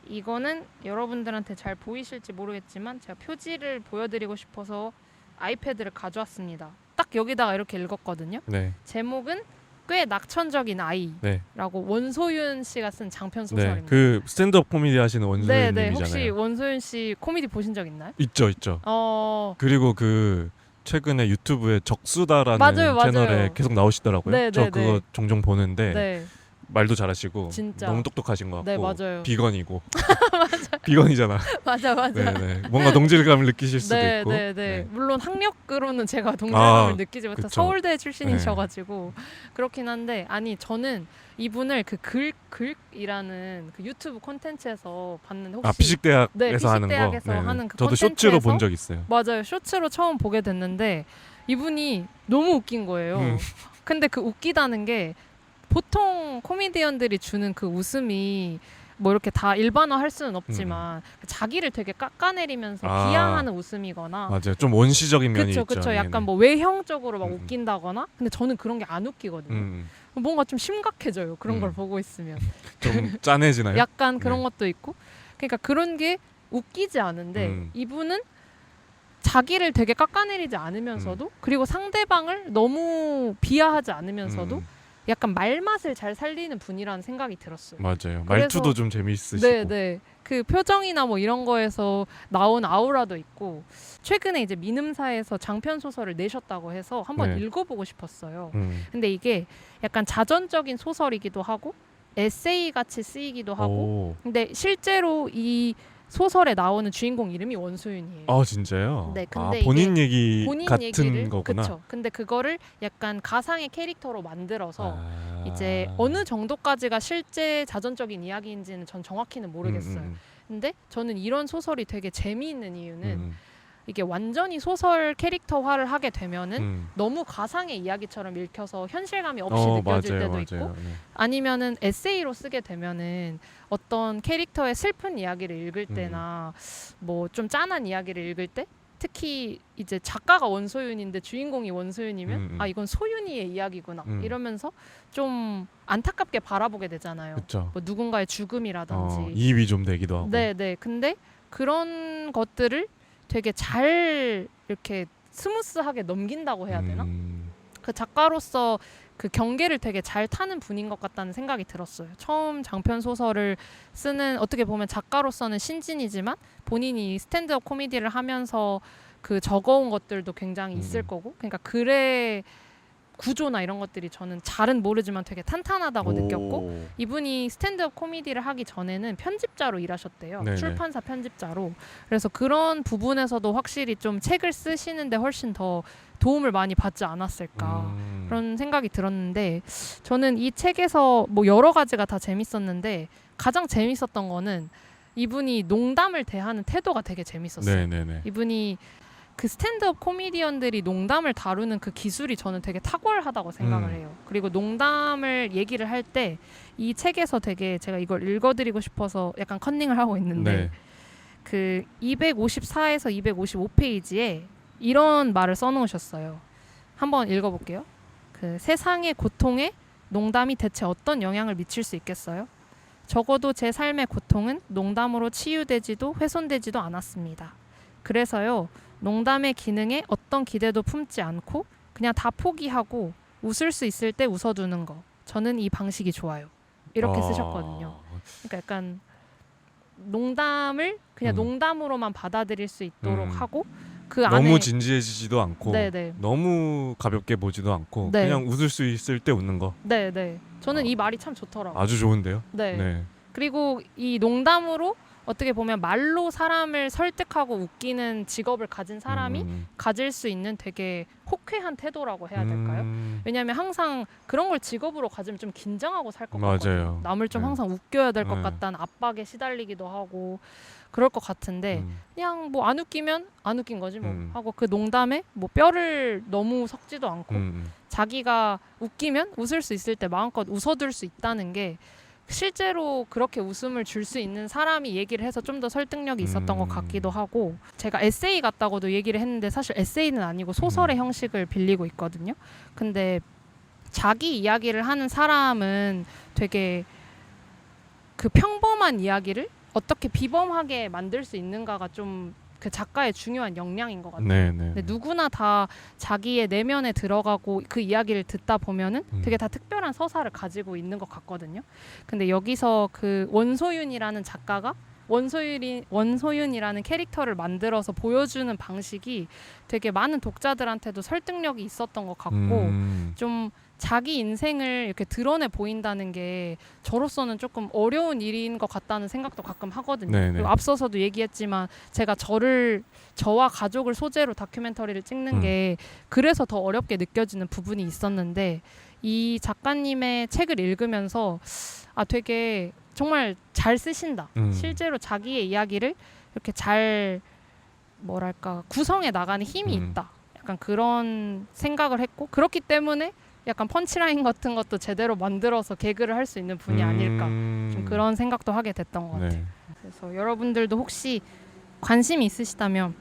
이거는 여러분들한테 잘 보이실지 모르겠지만 제가 표지를 보여드리고 싶어서 아이패드를 가져왔습니다. 딱 여기다가 이렇게 읽었거든요. 네. 제목은 꽤 낙천적인 아이라고 네. 원소윤 씨가 쓴 장편 네. 소설입니다. 그 스탠드업 코미디 하시는 원소연님이잖아요. 혹시 원소윤 씨 코미디 보신 적 있나요? 있죠. 그리고 그 최근에 유튜브에 적수다라는 맞아요. 채널에 계속 나오시더라고요. 네, 저 네, 그거 네. 종종 보는데 네, 말도 잘하시고 진짜. 너무 똑똑하신 것 같고 네, 맞아요. 비건이고 비건이잖아. 맞아. 네네. 뭔가 동질감을 느끼실 수도 네, 있고. 네. 물론 학력으로는 제가 동질감을 느끼지 못해 그쵸. 서울대 출신이셔가지고 그렇긴 한데 아니 저는 이분을 그 글이라는 그 유튜브 콘텐츠에서 봤는데 혹시 피식대학에서 네, 하는 거. 피식대학에서 하는 그 저도 쇼츠로 콘텐츠에서 본 적 있어요. 맞아요. 쇼츠로 처음 보게 됐는데 이분이 너무 웃긴 거예요. 근데 그 웃기다는 게 보통 코미디언들이 주는 그 웃음이 뭐 이렇게 다 일반화할 수는 없지만 자기를 되게 깎아내리면서 비하하는 웃음이거나 맞아요. 좀 원시적인 면이 있죠. 그쵸. 약간 뭐 외형적으로 막 웃긴다거나 근데 저는 그런 게 안 웃기거든요. 뭔가 좀 심각해져요. 그런 걸 보고 있으면 좀 짠해지나요? 약간 그런 것도 있고 그러니까 그런 게 웃기지 않은데 이분은 자기를 되게 깎아내리지 않으면서도 그리고 상대방을 너무 비하하지 않으면서도 약간 말맛을 잘 살리는 분이라는 생각이 들었어요. 맞아요. 말투도 좀 재미있으시고. 네. 그 표정이나 뭐 이런 거에서 나온 아우라도 있고 최근에 이제 민음사에서 장편 소설을 내셨다고 해서 한번 읽어보고 싶었어요. 근데 이게 약간 자전적인 소설이기도 하고 에세이 같이 쓰이기도 하고 근데 실제로 이 소설에 나오는 주인공 이름이 원소윤이에요. 아 진짜요? 네, 근데 본인 얘기 본인 같은 얘기를, 거구나. 그쵸. 근데 그거를 약간 가상의 캐릭터로 만들어서 이제 어느 정도까지가 실제 자전적인 이야기인지는 전 정확히는 모르겠어요. 근데 저는 이런 소설이 되게 재미있는 이유는 이게 완전히 소설 캐릭터화를 하게 되면은 너무 가상의 이야기처럼 읽혀서 현실감이 없이 느껴질 때도 있고 네. 아니면은 에세이로 쓰게 되면은 어떤 캐릭터의 슬픈 이야기를 읽을 때나 뭐 좀 짠한 이야기를 읽을 때 특히 이제 작가가 원소윤인데 주인공이 원소윤이면 아 이건 소윤이의 이야기구나 이러면서 좀 안타깝게 바라보게 되잖아요. 그쵸. 뭐 누군가의 죽음이라든지 이입이 좀 되기도 하고. 네네. 근데 그런 것들을 되게 잘 이렇게 스무스하게 넘긴다고 해야 되나? 그 작가로서 그 경계를 되게 잘 타는 분인 것 같다는 생각이 들었어요. 처음 장편 소설을 쓰는 어떻게 보면 작가로서는 신진이지만 본인이 스탠드업 코미디를 하면서 그 적어온 것들도 굉장히 있을 거고 그러니까 글의 구조나 이런 것들이 저는 잘은 모르지만 되게 탄탄하다고 느꼈고 이분이 스탠드업 코미디를 하기 전에는 편집자로 일하셨대요. 네네. 출판사 편집자로. 그래서 그런 부분에서도 확실히 좀 책을 쓰시는데 훨씬 더 도움을 많이 받지 않았을까 그런 생각이 들었는데 저는 이 책에서 뭐 여러 가지가 다 재밌었는데 가장 재밌었던 거는 이분이 농담을 대하는 태도가 되게 재밌었어요. 네네네. 이분이 그 스탠드업 코미디언들이 농담을 다루는 그 기술이 저는 되게 탁월하다고 생각을 해요. 그리고 농담을 얘기를 할 때 이 책에서 되게 제가 이걸 읽어드리고 싶어서 약간 컨닝을 하고 있는데 네. 그 254에서 255페이지에 이런 말을 써놓으셨어요. 한번 읽어볼게요. 그 세상의 고통에 농담이 대체 어떤 영향을 미칠 수 있겠어요? 적어도 제 삶의 고통은 농담으로 치유되지도 훼손되지도 않았습니다. 그래서요. 농담의 기능에 어떤 기대도 품지 않고 그냥 다 포기하고 웃을 수 있을 때 웃어두는 거. 저는 이 방식이 좋아요. 이렇게 쓰셨거든요. 그러니까 약간 농담을 그냥 농담으로만 받아들일 수 있도록 하고 그 안에 너무 진지해지지도 않고 네네. 너무 가볍게 보지도 않고 네. 그냥 웃을 수 있을 때 웃는 거. 네네. 저는 이 말이 참 좋더라고요. 아주 좋은데요. 네. 네. 그리고 이 농담으로 어떻게 보면 말로 사람을 설득하고 웃기는 직업을 가진 사람이 가질 수 있는 되게 호쾌한 태도라고 해야 될까요? 왜냐하면 항상 그런 걸 직업으로 가지면 좀 긴장하고 살 것 같거든요. 남을 좀 네. 항상 웃겨야 될 것 네. 같다는 압박에 시달리기도 하고 그럴 것 같은데 그냥 뭐 안 웃기면 안 웃긴 거지 뭐 하고 그 농담에 뭐 뼈를 너무 섞지도 않고 자기가 웃기면 웃을 수 있을 때 마음껏 웃어둘 수 있다는 게 실제로 그렇게 웃음을 줄 수 있는 사람이 얘기를 해서 좀 더 설득력이 있었던 것 같기도 하고 제가 에세이 같다고도 얘기를 했는데 사실 에세이는 아니고 소설의 형식을 빌리고 있거든요. 근데 자기 이야기를 하는 사람은 되게 그 평범한 이야기를 어떻게 비범하게 만들 수 있는가가 좀 그 작가의 중요한 역량인 것 같아요. 근데 누구나 다 자기의 내면에 들어가고 그 이야기를 듣다 보면은 되게 다 특별한 서사를 가지고 있는 것 같거든요. 근데 여기서 그 원소윤이라는 작가가 원소윤이라는 캐릭터를 만들어서 보여주는 방식이 되게 많은 독자들한테도 설득력이 있었던 것 같고 좀 자기 인생을 이렇게 드러내 보인다는 게 저로서는 조금 어려운 일인 것 같다는 생각도 가끔 하거든요. 그리고 앞서서도 얘기했지만 제가 저와 가족을 소재로 다큐멘터리를 찍는 게 그래서 더 어렵게 느껴지는 부분이 있었는데 이 작가님의 책을 읽으면서 아 되게 정말 잘 쓰신다. 실제로 자기의 이야기를 이렇게 잘 뭐랄까 구성해 나가는 힘이 있다. 약간 그런 생각을 했고 그렇기 때문에 약간 펀치라인 같은 것도 제대로 만들어서 개그를 할 수 있는 분이 아닐까 좀 그런 생각도 하게 됐던 것 같아요. 그래서 여러분들도 혹시 관심이 있으시다면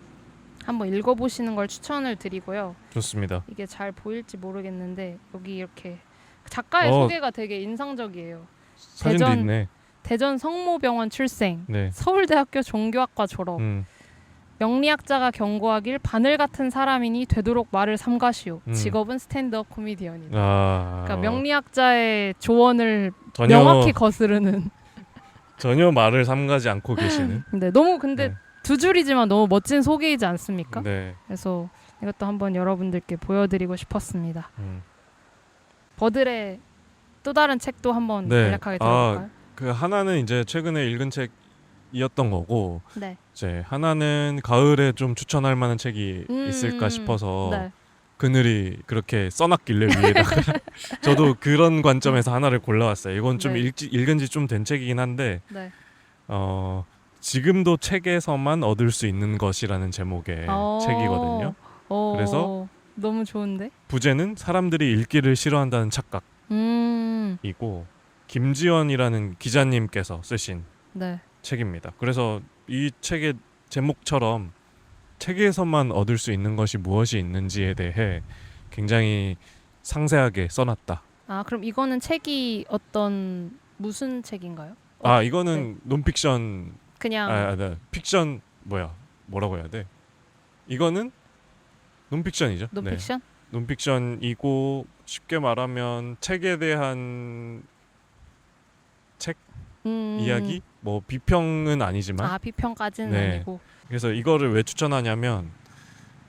한번 읽어보시는 걸 추천을 드리고요. 좋습니다. 이게 잘 보일지 모르겠는데 여기 이렇게 작가의 소개가 되게 인상적이에요. 사진도 있네. 대전 성모병원 출생, 네. 서울대학교 종교학과 졸업, 명리학자가 경고하길 바늘 같은 사람이니 되도록 말을 삼가시오. 직업은 스탠드업 코미디언이다. 그러니까 명리학자의 조언을 명확히 거스르는. 전혀 말을 삼가지 않고 계시는. 네, 너무 근데 두 줄이지만 너무 멋진 소개이지 않습니까? 네. 그래서 이것도 한번 여러분들께 보여드리고 싶었습니다. 버들의 또 다른 책도 한번 간략하게 들어볼까요? 그 하나는 이제 최근에 읽은 책이었던 거고 네. 이제 하나는 가을에 좀 추천할 만한 책이 있을까 싶어서 그늘이 그렇게 써놨길래 위에다가 저도 그런 관점에서 하나를 골라왔어요. 이건 좀 읽은 지 좀 된 책이긴 한데 지금도 책에서만 얻을 수 있는 것이라는 제목의 책이거든요. 그래서 너무 좋은데? 부제는 사람들이 읽기를 싫어한다는 착각이고 김지연이라는 기자님께서 쓰신 네. 책입니다. 그래서 이 책의 제목처럼 책에서만 얻을 수 있는 것이 무엇이 있는지에 대해 굉장히 상세하게 써놨다. 아, 그럼 이거는 책이 무슨 책인가요? 이거는 논픽션 그냥 네. 픽션 뭐라고 해야 돼? 이거는 논픽션이죠. 논픽션? 네. 논픽션이고 쉽게 말하면 책에 대한 책 이야기? 뭐 비평은 아니지만 비평까지는 네. 아니고. 그래서 이거를 왜 추천하냐면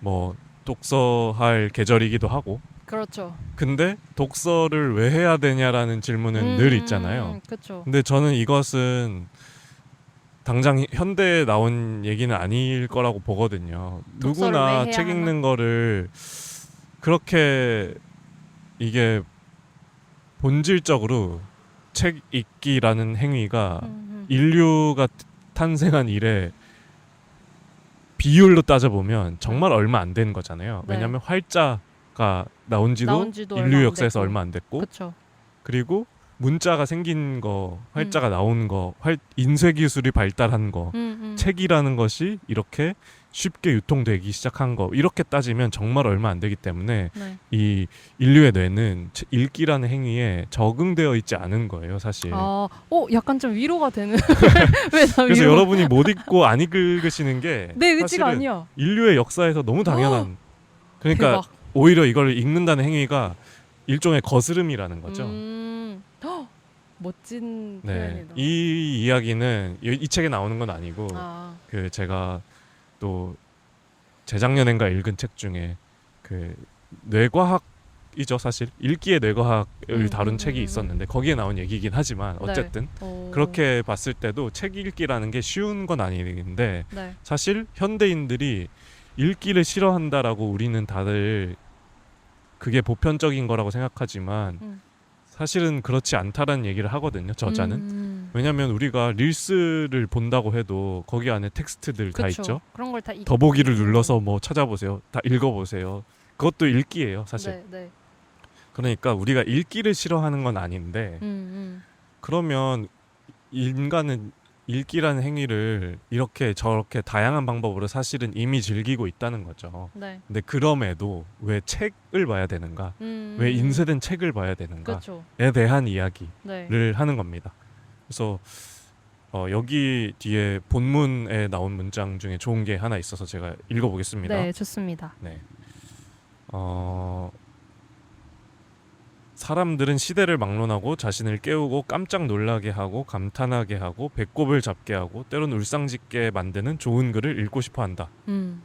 뭐 독서할 계절이기도 하고 그렇죠. 근데 독서를 왜 해야 되냐라는 질문은 늘 있잖아요. 그렇죠. 근데 저는 이것은 당장 현대에 나온 얘기는 아닐 거라고 보거든요. 누구나 책 읽는 거를 그렇게 이게 본질적으로 책 읽기라는 행위가 인류가 탄생한 이래 비율로 따져보면 정말 얼마 안 된 거잖아요. 네. 왜냐하면 활자가 나온 지도 인류 역사에서 얼마 안 됐고 그쵸. 그리고 문자가 생긴 거, 활자가 나온 거, 인쇄 기술이 발달한 거, 책이라는 것이 이렇게 쉽게 유통되기 시작한 거 이렇게 따지면 정말 얼마 안 되기 때문에 네. 이 인류의 뇌는 읽기라는 행위에 적응되어 있지 않은 거예요, 사실. 약간 좀 위로가 되는. 그래서 여러분이 못 읽고 안 읽으시는 게 내 의지가 사실은 아니야. 인류의 역사에서 너무 당연한. 그러니까 대박. 오히려 이걸 읽는다는 행위가 일종의 거스름이라는 거죠. 멋진 네, 표현이다. 이 이야기는 이 책에 나오는 건 아니고 그 제가 또 재작년인가 읽은 책 중에 그 뇌과학이죠 사실 읽기의 뇌과학을 다룬 책이 있었는데 거기에 나온 얘기이긴 하지만 어쨌든 그렇게 봤을 때도 책 읽기라는 게 쉬운 건 아닌데 사실 현대인들이 읽기를 싫어한다라고 우리는 다들 그게 보편적인 거라고 생각하지만 사실은 그렇지 않다라는 얘기를 하거든요. 저자는. 왜냐하면 우리가 릴스를 본다고 해도 거기 안에 텍스트들 다 있죠. 그런 걸 다 더보기를 눌러서 뭐 찾아보세요. 다 읽어보세요. 그것도 읽기예요, 사실. 네. 그러니까 우리가 읽기를 싫어하는 건 아닌데 그러면 인간은 읽기라는 행위를 이렇게 저렇게 다양한 방법으로 사실은 이미 즐기고 있다는 거죠. 네. 근데 그럼에도 왜 책을 봐야 되는가? 왜 인쇄된 책을 봐야 되는가에 대한 이야기를 하는 겁니다. 그래서 여기 뒤에 본문에 나온 문장 중에 좋은 게 하나 있어서 제가 읽어보겠습니다. 네, 좋습니다. 네. 사람들은 시대를 막론하고 자신을 깨우고 깜짝 놀라게 하고 감탄하게 하고 배꼽을 잡게 하고 때론 울상짓게 만드는 좋은 글을 읽고 싶어 한다.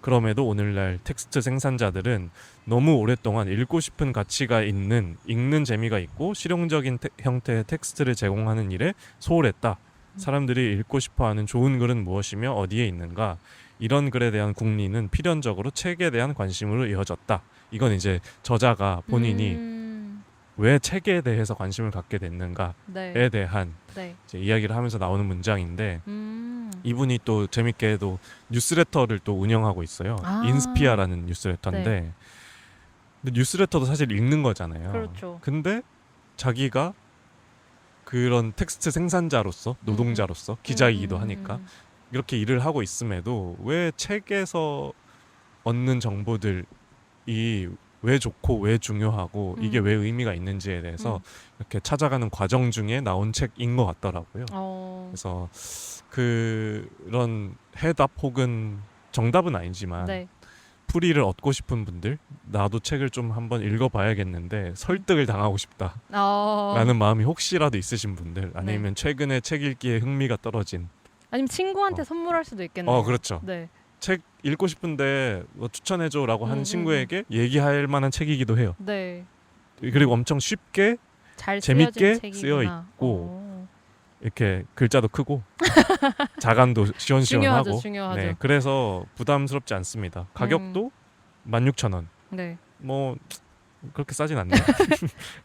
그럼에도 오늘날 텍스트 생산자들은 너무 오랫동안 읽고 싶은 가치가 있는 읽는 재미가 있고 실용적인 형태의 텍스트를 제공하는 일에 소홀했다. 사람들이 읽고 싶어하는 좋은 글은 무엇이며 어디에 있는가? 이런 글에 대한 궁리는 필연적으로 책에 대한 관심으로 이어졌다. 이건 이제 저자가 본인이 왜 책에 대해서 관심을 갖게 됐는가에 대한 이제 이야기를 하면서 나오는 문장인데 이분이 또 재밌게도 뉴스레터를 또 운영하고 있어요. 인스피아라는 뉴스레터인데 근데 뉴스레터도 사실 읽는 거잖아요. 그렇죠. 근데 자기가 그런 텍스트 생산자로서 노동자로서 기자이기도 하니까 이렇게 일을 하고 있음에도 왜 책에서 얻는 정보들이 왜 좋고 왜 중요하고 이게 왜 의미가 있는지에 대해서 이렇게 찾아가는 과정 중에 나온 책인 것 같더라고요. 그래서 그런 해답 혹은 정답은 아니지만 풀이를 얻고 싶은 분들 나도 책을 좀 한번 읽어봐야겠는데 설득을 당하고 싶다라는 마음이 혹시라도 있으신 분들 아니면 최근에 책 읽기에 흥미가 떨어진 아니면 친구한테 선물할 수도 있겠네요. 그렇죠. 네. 책 읽고 싶은데 뭐 추천해줘라고 하는 친구에게 얘기할 만한 책이기도 해요. 네. 그리고 엄청 쉽게 잘 재밌게 쓰여 있고 이렇게 글자도 크고 자간도 시원시원하고 중요하죠. 네, 그래서 부담스럽지 않습니다. 가격도 16,000원. 네. 뭐 그렇게 싸진 않네요.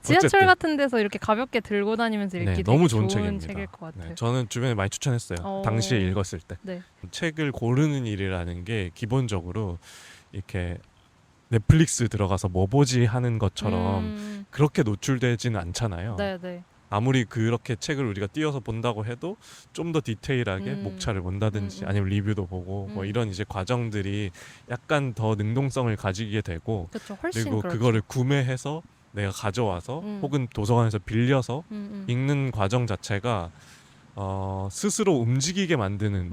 지하철 어쨌든. 같은 데서 이렇게 가볍게 들고 다니면서 읽기 네, 되게 너무 좋은 좋은 책입니다. 책일 것 같아요. 네, 저는 주변에 많이 추천했어요. 당시에 읽었을 때. 네. 책을 고르는 일이라는 게 기본적으로 이렇게 넷플릭스 들어가서 뭐 보지 하는 것처럼 그렇게 노출되지는 않잖아요. 네, 네. 아무리 그렇게 책을 우리가 띄어서 본다고 해도 좀 더 디테일하게 목차를 본다든지 아니면 리뷰도 보고 뭐 이런 이제 과정들이 약간 더 능동성을 가지게 되고 그쵸, 훨씬 그리고 그렇죠. 그거를 구매해서 내가 가져와서 혹은 도서관에서 빌려서 읽는 과정 자체가 스스로 움직이게 만드는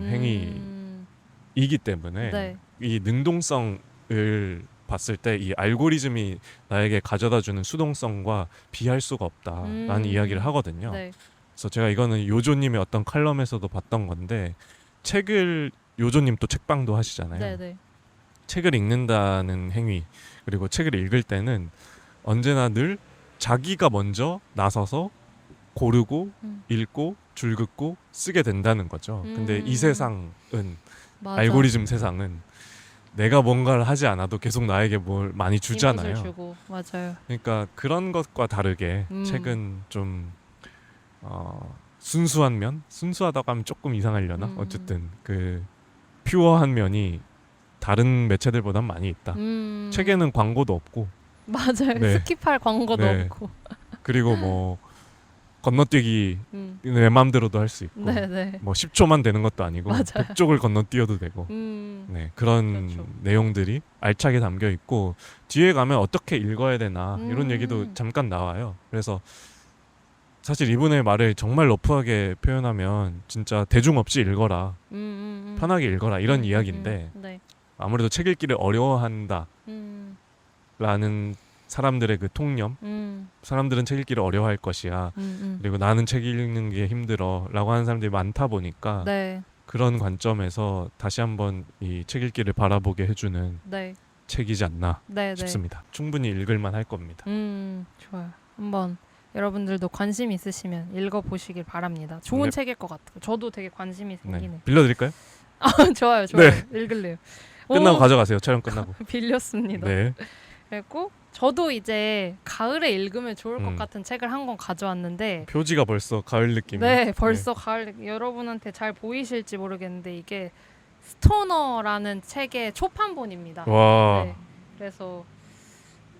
행위이기 때문에 네. 이 능동성을 봤을 때 이 알고리즘이 나에게 가져다주는 수동성과 비할 수가 없다라는 이야기를 하거든요. 네. 그래서 제가 이거는 요조님의 어떤 칼럼에서도 봤던 건데 책을 요조님 또 책방도 하시잖아요. 네, 네. 책을 읽는다는 행위 그리고 책을 읽을 때는 언제나 늘 자기가 먼저 나서서 고르고 읽고 줄긋고 쓰게 된다는 거죠. 근데 이 세상은 맞아. 알고리즘 세상은 내가 뭔가를 하지 않아도 계속 나에게 뭘 많이 주잖아요. 이것을 주고. 맞아요. 그러니까 그런 것과 다르게 책은 좀 순수한 면? 순수하다고 하면 조금 이상하려나? 어쨌든 그 퓨어한 면이 다른 매체들보단 많이 있다. 책에는 광고도 없고 맞아요. 네. 스킵할 광고도 네. 없고. 그리고 뭐 건너뛰기 내 마음대로도 할 수 있고 네, 네. 뭐 10초만 되는 것도 아니고 맞아요. 100쪽을 건너뛰어도 되고 네, 그런 그렇죠. 내용들이 알차게 담겨 있고 뒤에 가면 어떻게 읽어야 되나 이런 얘기도 잠깐 나와요. 그래서 사실 이분의 말을 정말 러프하게 표현하면 진짜 대중 없이 읽어라 편하게 읽어라 이런 이야기인데 네. 아무래도 책 읽기를 어려워한다 라는 사람들의 그 통념 사람들은 책 읽기를 어려워할 것이야 그리고 나는 책 읽는 게 힘들어 라고 하는 사람들이 많다 보니까 네. 그런 관점에서 다시 한번 이 책 읽기를 바라보게 해주는 네. 책이지 않나 네, 싶습니다. 충분히 읽을만 할 겁니다. 좋아요. 한번 여러분들도 관심 있으시면 읽어보시길 바랍니다. 좋은 네. 책일 것 같아요. 저도 되게 관심이 생기네. 빌려드릴까요? 좋아요. 네. 읽을래요. 끝나고 오, 가져가세요. 촬영 끝나고. 빌렸습니다. 네. 그리고 저도 이제 가을에 읽으면 좋을 것 음. 같은 책을 한 권 가져왔는데 표지가 벌써 가을 느낌이. 네, 벌써 가을 여러분한테 잘 보이실지 모르겠는데 이게 스토너라는 책의 초판본입니다. 와 네, 그래서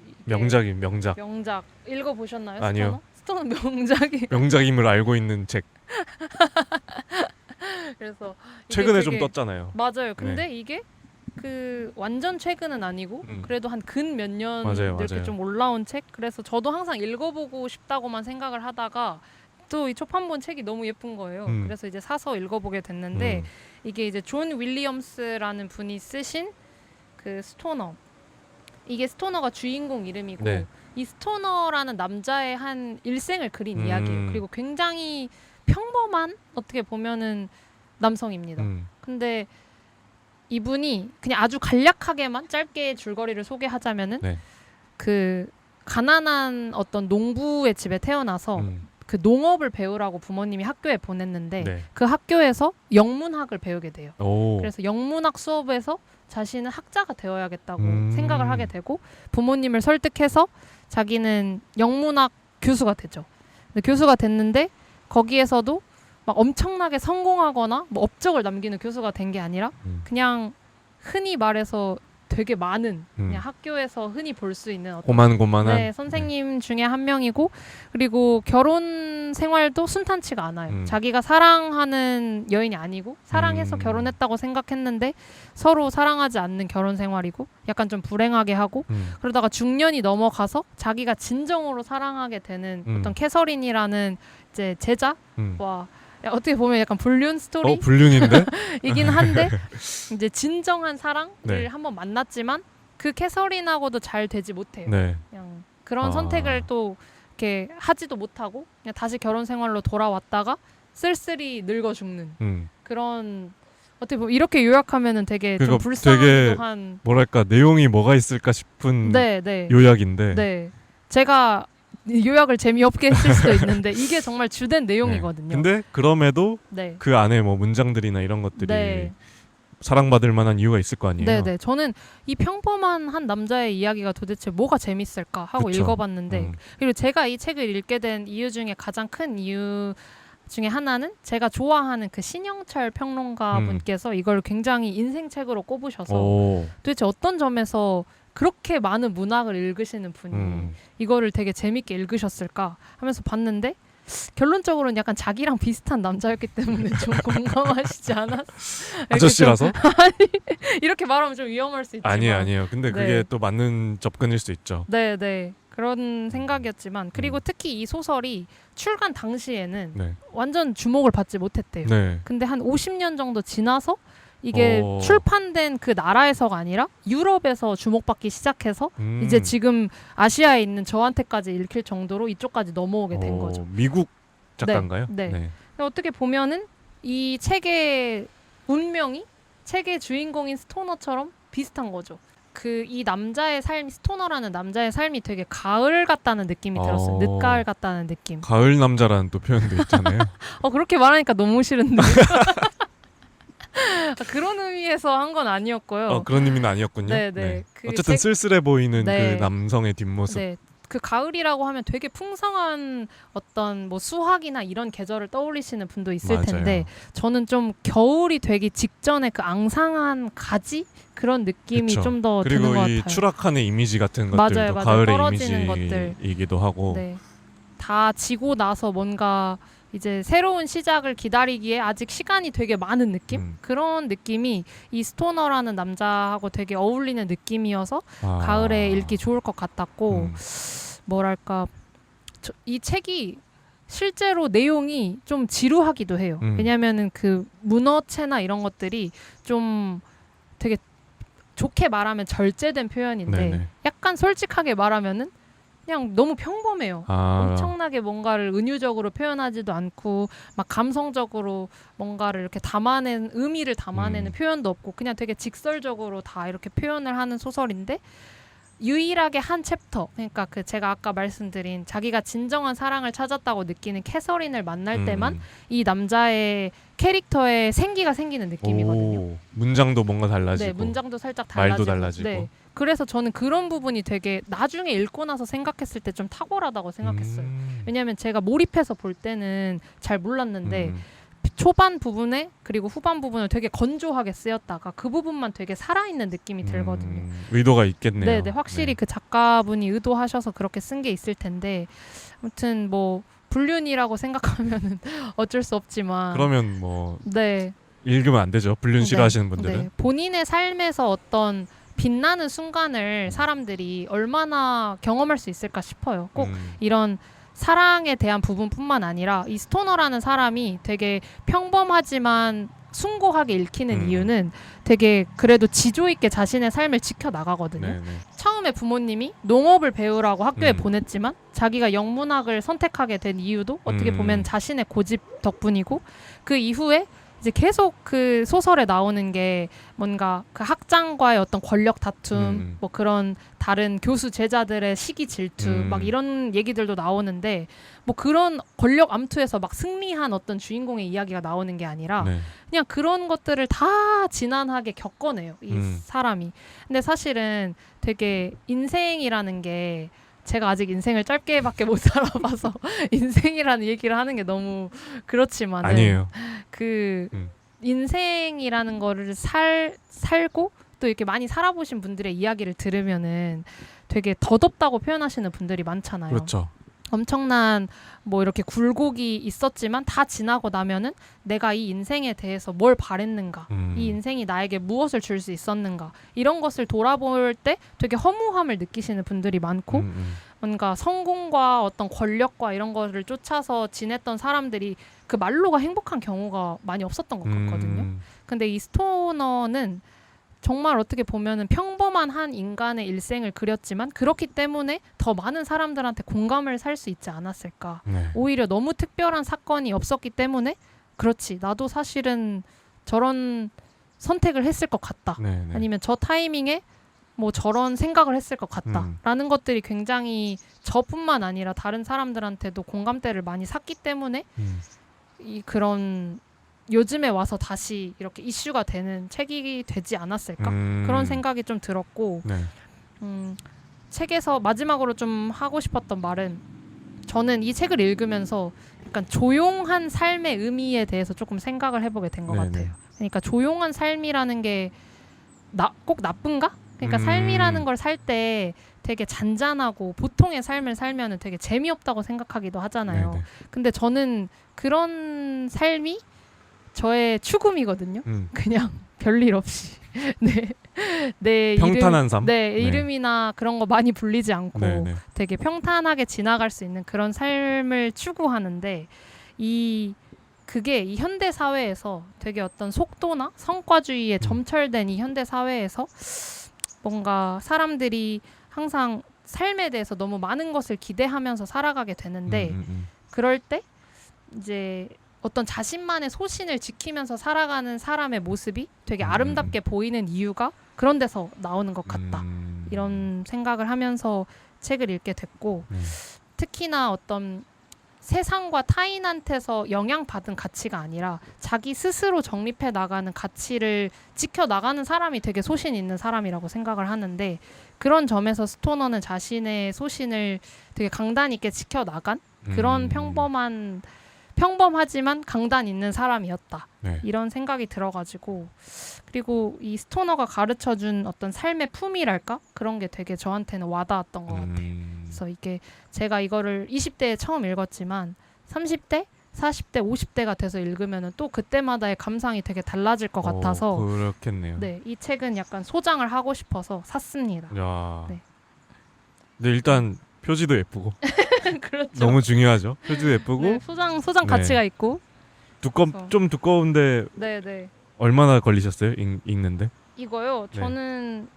이게 명작임 명작. 명작 읽어보셨나요? 아니요. 스토너 명작이 명작임을 알고 있는 책. 그래서 이게 최근에 좀 되게- 떴잖아요. 맞아요. 근데 이게 그 완전 최근은 아니고 그래도 한 근 몇 년 맞아요, 이렇게 맞아요. 좀 올라온 책. 그래서 저도 항상 읽어보고 싶다고만 생각을 하다가 또 이 초판본 책이 너무 예쁜 거예요. 그래서 이제 사서 읽어보게 됐는데 이게 이제 존 윌리엄스라는 분이 쓰신 그 스토너. 이게 스토너가 주인공 이름이고 네. 이 스토너라는 남자의 한 일생을 그린 이야기예요. 그리고 굉장히 평범한 어떻게 보면은 남성입니다. 근데 이분이 그냥 아주 간략하게만 짧게 줄거리를 소개하자면은 네. 그 가난한 어떤 농부의 집에 태어나서 그 농업을 배우라고 부모님이 학교에 보냈는데 네. 그 학교에서 영문학을 배우게 돼요. 오. 그래서 영문학 수업에서 자신은 학자가 되어야겠다고 생각을 하게 되고 부모님을 설득해서 자기는 영문학 교수가 되죠. 근데 교수가 됐는데 거기에서도 막 엄청나게 성공하거나 뭐 업적을 남기는 교수가 된 게 아니라 그냥 흔히 말해서 되게 많은 그냥 학교에서 흔히 볼 수 있는 어떤 고만고만한. 네, 선생님 중에 한 명이고 그리고 결혼 생활도 순탄치가 않아요. 자기가 사랑하는 여인이 아니고 사랑해서 결혼했다고 생각했는데 서로 사랑하지 않는 결혼 생활이고 약간 좀 불행하게 하고 그러다가 중년이 넘어가서 자기가 진정으로 사랑하게 되는 어떤 캐서린이라는 이제 제자와 어떻게 보면 약간 불륜 스토리? 불륜인데? 이긴 한데 이제 진정한 사랑을 네. 한번 만났지만 그 캐서린하고도 잘 되지 못해요. 네. 그냥 그런 선택을 또 이렇게 하지도 못하고 그냥 다시 결혼 생활로 돌아왔다가 쓸쓸히 늙어 죽는 그런 어떻게 보면 이렇게 요약하면은 되게 좀 그거 불쌍하기도 되게 한 뭐랄까 내용이 뭐가 있을까 싶은 네, 네. 요약인데. 네. 제가 요약을 재미없게 했을 수도 있는데 이게 정말 주된 내용이거든요. 근데 그럼에도 네. 그 안에 뭐 문장들이나 이런 것들이 네. 사랑받을 만한 이유가 있을 거 아니에요. 네네. 저는 이 평범한 한 남자의 이야기가 도대체 뭐가 재밌을까 하고 그쵸. 읽어봤는데 그리고 제가 이 책을 읽게 된 이유 중에 가장 큰 이유 중에 하나는 제가 좋아하는 그 신영철 평론가 분께서 이걸 굉장히 인생책으로 꼽으셔서 도대체 어떤 점에서 그렇게 많은 문학을 읽으시는 분이 이거를 되게 재밌게 읽으셨을까 하면서 봤는데 결론적으로는 약간 자기랑 비슷한 남자였기 때문에 좀 공감하시지 않았어요. 아저씨라서? 이렇게 말하면 좀 위험할 수 있지만 아니에요. 근데 그게 네. 또 맞는 접근일 수 있죠. 네. 그런 생각이었지만 그리고 특히 이 소설이 출간 당시에는 네. 완전 주목을 받지 못했대요. 네. 근데 한 50년 정도 지나서 이게 오. 출판된 그 나라에서가 아니라 유럽에서 주목받기 시작해서 이제 지금 아시아에 있는 저한테까지 읽힐 정도로 이쪽까지 넘어오게 된 거죠. 미국 작가인가요? 네. 어떻게 보면은 이 책의 운명이 책의 주인공인 스토너처럼 비슷한 거죠. 그 이 남자의 삶, 스토너라는 남자의 삶이 되게 가을 같다는 느낌이 들었어요. 늦가을 같다는 느낌. 가을 남자라는 또 표현도 있잖아요. 그렇게 말하니까 너무 싫은데. 그런 의미에서 한 건 아니었고요. 그런 의미는 아니었군요. 네. 어쨌든 쓸쓸해 보이는 네. 그 남성의 뒷모습. 네. 그 가을이라고 하면 되게 풍성한 어떤 뭐 수학이나 이런 계절을 떠올리시는 분도 있을 맞아요. 텐데 저는 좀 겨울이 되기 직전에 그 앙상한 가지 그런 느낌이 좀 더 드는 것 그리고 같아요. 이 추락하는 이미지 같은 것들도 맞아요. 가을의 떨어지는 이미지이기도 하고. 네. 다 지고 나서 뭔가 이제 새로운 시작을 기다리기에 아직 시간이 되게 많은 느낌? 그런 느낌이 이 스토너라는 남자하고 되게 어울리는 느낌이어서 가을에 읽기 좋을 것 같았고 뭐랄까 이 책이 실제로 내용이 좀 지루하기도 해요. 왜냐하면은 그 문어체나 이런 것들이 좀 되게 좋게 말하면 절제된 표현인데 네네. 약간 솔직하게 말하면은 그냥 너무 평범해요. 엄청나게 뭔가를 은유적으로 표현하지도 않고 막 감성적으로 뭔가를 이렇게 의미를 담아내는 표현도 없고 그냥 되게 직설적으로 다 이렇게 표현을 하는 소설인데 유일하게 한 챕터, 그러니까 그 제가 아까 말씀드린 자기가 진정한 사랑을 찾았다고 느끼는 캐서린을 만날 때만 이 남자의 캐릭터에 생기가 생기는 느낌이거든요. 문장도 뭔가 달라지고 네, 문장도 살짝 말도 달라지고. 달라지고. 네. 그래서 저는 그런 부분이 되게 나중에 읽고 나서 생각했을 때 좀 탁월하다고 생각했어요. 왜냐하면 제가 몰입해서 볼 때는 잘 몰랐는데 초반 부분에 그리고 후반 부분을 되게 건조하게 쓰였다가 그 부분만 되게 살아있는 느낌이 들거든요. 의도가 있겠네요. 네, 확실히 그 작가분이 의도하셔서 그렇게 쓴 게 있을 텐데 아무튼 뭐 불륜이라고 생각하면은 어쩔 수 없지만 그러면 뭐 네. 읽으면 안 되죠. 불륜 싫어하시는 분들은. 네. 본인의 삶에서 어떤 빛나는 순간을 사람들이 얼마나 경험할 수 있을까 싶어요. 꼭 이런 사랑에 대한 부분뿐만 아니라 이 스토너라는 사람이 되게 평범하지만 숭고하게 읽히는 이유는 되게 그래도 지조 있게 자신의 삶을 지켜나가거든요. 네네. 처음에 부모님이 농업을 배우라고 학교에 보냈지만 자기가 영문학을 선택하게 된 이유도 어떻게 보면 자신의 고집 덕분이고 그 이후에 이제 계속 그 소설에 나오는 게 뭔가 그 학장과의 어떤 권력 다툼, 뭐 그런 다른 교수 제자들의 시기 질투, 막 이런 얘기들도 나오는데 뭐 그런 권력 암투에서 막 승리한 어떤 주인공의 이야기가 나오는 게 아니라 그냥 그런 것들을 다 지난하게 겪어내요, 이 사람이. 근데 사실은 되게 인생이라는 게 제가 아직 인생을 짧게밖에 못 살아봐서 인생이라는 얘기를 하는 게 너무 그렇지만 아니에요. 그 인생이라는 거를 살고 또 이렇게 많이 살아보신 분들의 이야기를 들으면은 되게 덧없다고 표현하시는 분들이 많잖아요. 그렇죠. 엄청난 뭐 이렇게 굴곡이 있었지만 다 지나고 나면은 내가 이 인생에 대해서 뭘 바랬는가, 이 인생이 나에게 무엇을 줄 수 있었는가, 이런 것을 돌아볼 때 되게 허무함을 느끼시는 분들이 많고 뭔가 성공과 어떤 권력과 이런 거를 쫓아서 지냈던 사람들이 그 말로가 행복한 경우가 많이 없었던 것 같거든요. 근데 이 스토너는 정말 어떻게 보면은 평범한 한 인간의 일생을 그렸지만 그렇기 때문에 더 많은 사람들한테 공감을 살 수 있지 않았을까. 오히려 너무 특별한 사건이 없었기 때문에 그렇지, 나도 사실은 저런 선택을 했을 것 같다. 아니면 저 타이밍에 뭐 저런 생각을 했을 것 같다. 라는 것들이 굉장히 저뿐만 아니라 다른 사람들한테도 공감대를 많이 샀기 때문에 이 그런 요즘에 와서 다시 이렇게 이슈가 되는 책이 되지 않았을까? 그런 생각이 좀 들었고 네. 책에서 마지막으로 좀 하고 싶었던 말은 저는 이 책을 읽으면서 약간 조용한 삶의 의미에 대해서 조금 생각을 해보게 된 것 같아요. 그러니까 조용한 삶이라는 게 꼭 나쁜가? 그러니까 삶이라는 걸 살 때 되게 잔잔하고 보통의 삶을 살면은 되게 재미없다고 생각하기도 하잖아요. 네네. 근데 저는 그런 삶이 저의 추구미거든요. 그냥 별일 없이 내 평탄한 삶? 네, 이름이나 그런 거 많이 불리지 않고 네네. 되게 평탄하게 지나갈 수 있는 그런 삶을 추구하는데 그게 이 현대 사회에서 되게 어떤 속도나 성과주의에 점철된 이 현대 사회에서 뭔가 사람들이 항상 삶에 대해서 너무 많은 것을 기대하면서 살아가게 되는데 그럴 때 이제 어떤 자신만의 소신을 지키면서 살아가는 사람의 모습이 되게 아름답게 보이는 이유가 그런 데서 나오는 것 같다. 이런 생각을 하면서 책을 읽게 됐고 특히나 어떤 세상과 타인한테서 영향받은 가치가 아니라 자기 스스로 정립해 나가는 가치를 지켜나가는 사람이 되게 소신 있는 사람이라고 생각을 하는데 그런 점에서 스토너는 자신의 소신을 되게 강단 있게 지켜나간 그런 평범하지만 강단 있는 사람이었다. 이런 생각이 들어가지고 그리고 이 스토너가 가르쳐준 어떤 삶의 품이랄까? 그런 게 되게 저한테는 와닿았던 것 같아요. 그래서 이게 제가 이거를 20대에 처음 읽었지만 30대, 40대, 50대가 돼서 읽으면 또 그때마다의 감상이 되게 달라질 것 같아서 그렇겠네요. 네, 이 책은 약간 소장을 하고 싶어서 샀습니다. 야. 네. 근데 일단 표지도 예쁘고 그렇죠. 너무 중요하죠. 표지도 예쁘고 네, 소장 가치가 있고 좀 두꺼운데 네. 얼마나 걸리셨어요? 읽는데? 이거요. 저는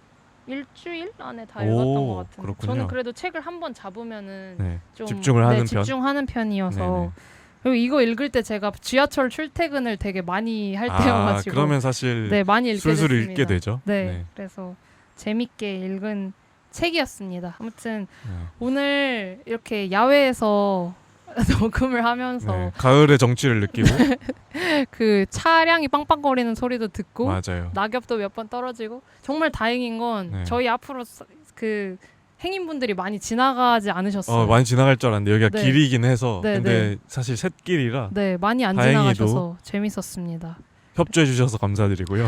일주일 안에 다 읽었던 것 같은데 그렇군요. 저는 그래도 책을 한번 잡으면은 좀 집중하는 편이어서 네네. 그리고 이거 읽을 때 제가 지하철 출퇴근을 되게 많이 할 때여가지고 그러면 사실 많이 읽게 술술 됐습니다. 읽게 되죠. 그래서 재밌게 읽은 책이었습니다. 아무튼 오늘 이렇게 야외에서 녹음을 하면서 가을의 정취를 느끼고 그 차량이 빵빵거리는 소리도 듣고 맞아요. 낙엽도 몇 번 떨어지고 정말 다행인 건 저희 앞으로 그 행인분들이 많이 지나가지 않으셨어요. 많이 지나갈 줄 알았는데 여기가 길이긴 해서 네, 근데 사실 샛길이라 많이 안 지나가셔서 재밌었습니다. 협조해 주셔서 감사드리고요.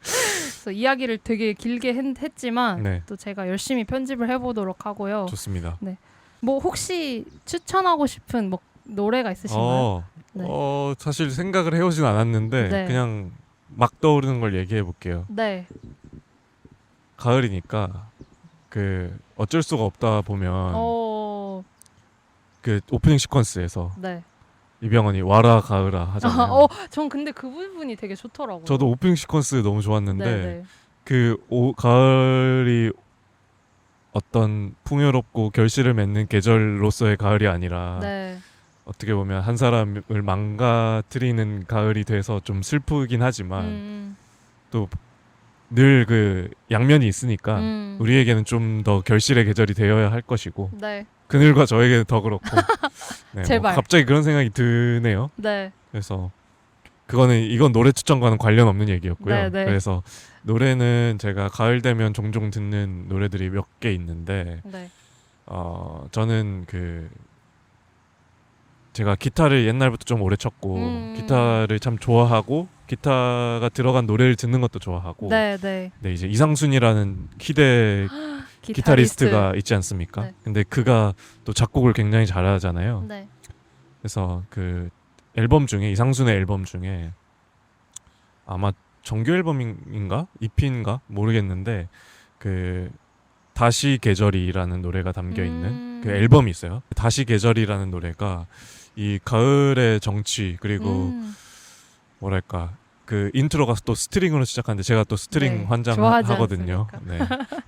그래서 이야기를 되게 길게 했지만 또 제가 열심히 편집을 해보도록 하고요. 좋습니다. 뭐 혹시 추천하고 싶은 뭐 노래가 있으신가요? 사실 생각을 해오진 않았는데 그냥 막 떠오르는 걸 얘기해 볼게요. 네. 가을이니까 그 어쩔 수가 없다 보면 그 오프닝 시퀀스에서 이병헌이 와라 가을아 하잖아요. 전 근데 그 부분이 되게 좋더라고요. 저도 오프닝 시퀀스 너무 좋았는데 가을이 어떤 풍요롭고 결실을 맺는 계절로서의 가을이 아니라 어떻게 보면 한 사람을 망가뜨리는 가을이 돼서 좀 슬프긴 하지만 또 늘 그 양면이 있으니까 우리에게는 좀 더 결실의 계절이 되어야 할 것이고 그늘과 저에게는 더 그렇고 제발. 갑자기 그런 생각이 드네요. 그래서 이건 노래 추천과는 관련 없는 얘기였고요. 그래서 노래는 제가 가을 되면 종종 듣는 노래들이 몇 개 있는데 저는 제가 기타를 옛날부터 좀 오래 쳤고 기타를 참 좋아하고 기타가 들어간 노래를 듣는 것도 좋아하고 이제 이상순이라는 희대 기타리스트가 있지 않습니까? 근데 그가 또 작곡을 굉장히 잘하잖아요. 그래서 그 앨범 중에 이상순의 앨범 중에 아마 정규 앨범인가 EP인가 모르겠는데 그 다시 계절이라는 노래가 담겨 있는 그 앨범이 있어요. 다시 계절이라는 노래가 이 가을의 정취 그리고 뭐랄까 그 인트로가 또 스트링으로 시작하는데 제가 또 스트링 환장하거든요.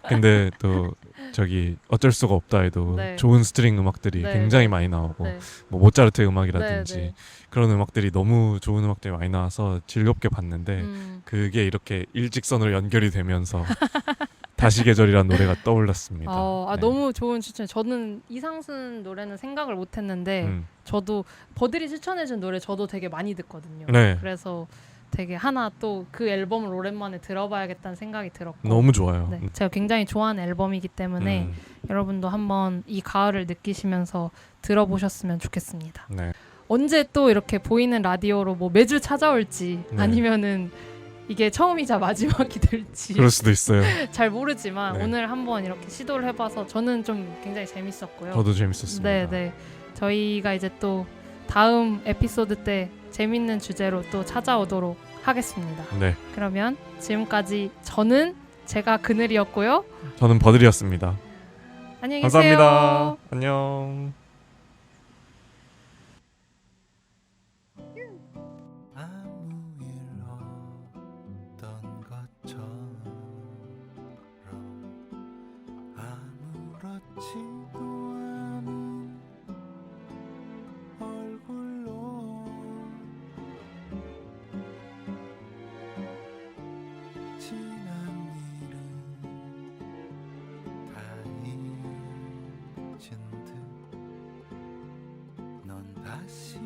근데 또 저기 어쩔 수가 없다 해도 좋은 스트링 음악들이 굉장히 많이 나오고 뭐 모차르트 음악이라든지 그런 음악들이 너무 좋은 음악들이 많이 나와서 즐겁게 봤는데 그게 이렇게 일직선으로 연결이 되면서 다시 계절이라는 노래가 떠올랐습니다. 네. 너무 좋은 추천. 저는 이상순 노래는 생각을 못했는데 저도 버들이 추천해준 노래 저도 되게 많이 듣거든요. 네. 그래서 되게 하나 또 그 앨범을 오랜만에 들어봐야겠다는 생각이 들었고 너무 좋아요. 네, 제가 굉장히 좋아하는 앨범이기 때문에 여러분도 한번 이 가을을 느끼시면서 들어보셨으면 좋겠습니다. 네. 언제 또 이렇게 보이는 라디오로 뭐 매주 찾아올지 네. 아니면은 이게 처음이자 마지막이 될지 그럴 수도 있어요. 잘 모르지만 네. 오늘 한번 이렇게 시도를 해봐서 저는 좀 굉장히 재밌었고요. 저도 재밌었습니다. 네. 저희가 이제 또 다음 에피소드 때 재밌는 주제로 또 찾아오도록 하겠습니다. 네. 그러면 지금까지 저는 제가 그늘이었고요. 저는 버들이었습니다. 안녕히 계세요. 감사합니다. 안녕. 아무 일 없던 것처럼 아무렇지도 않은 얼굴로 지난 일은 다 잊은 듯 넌 다시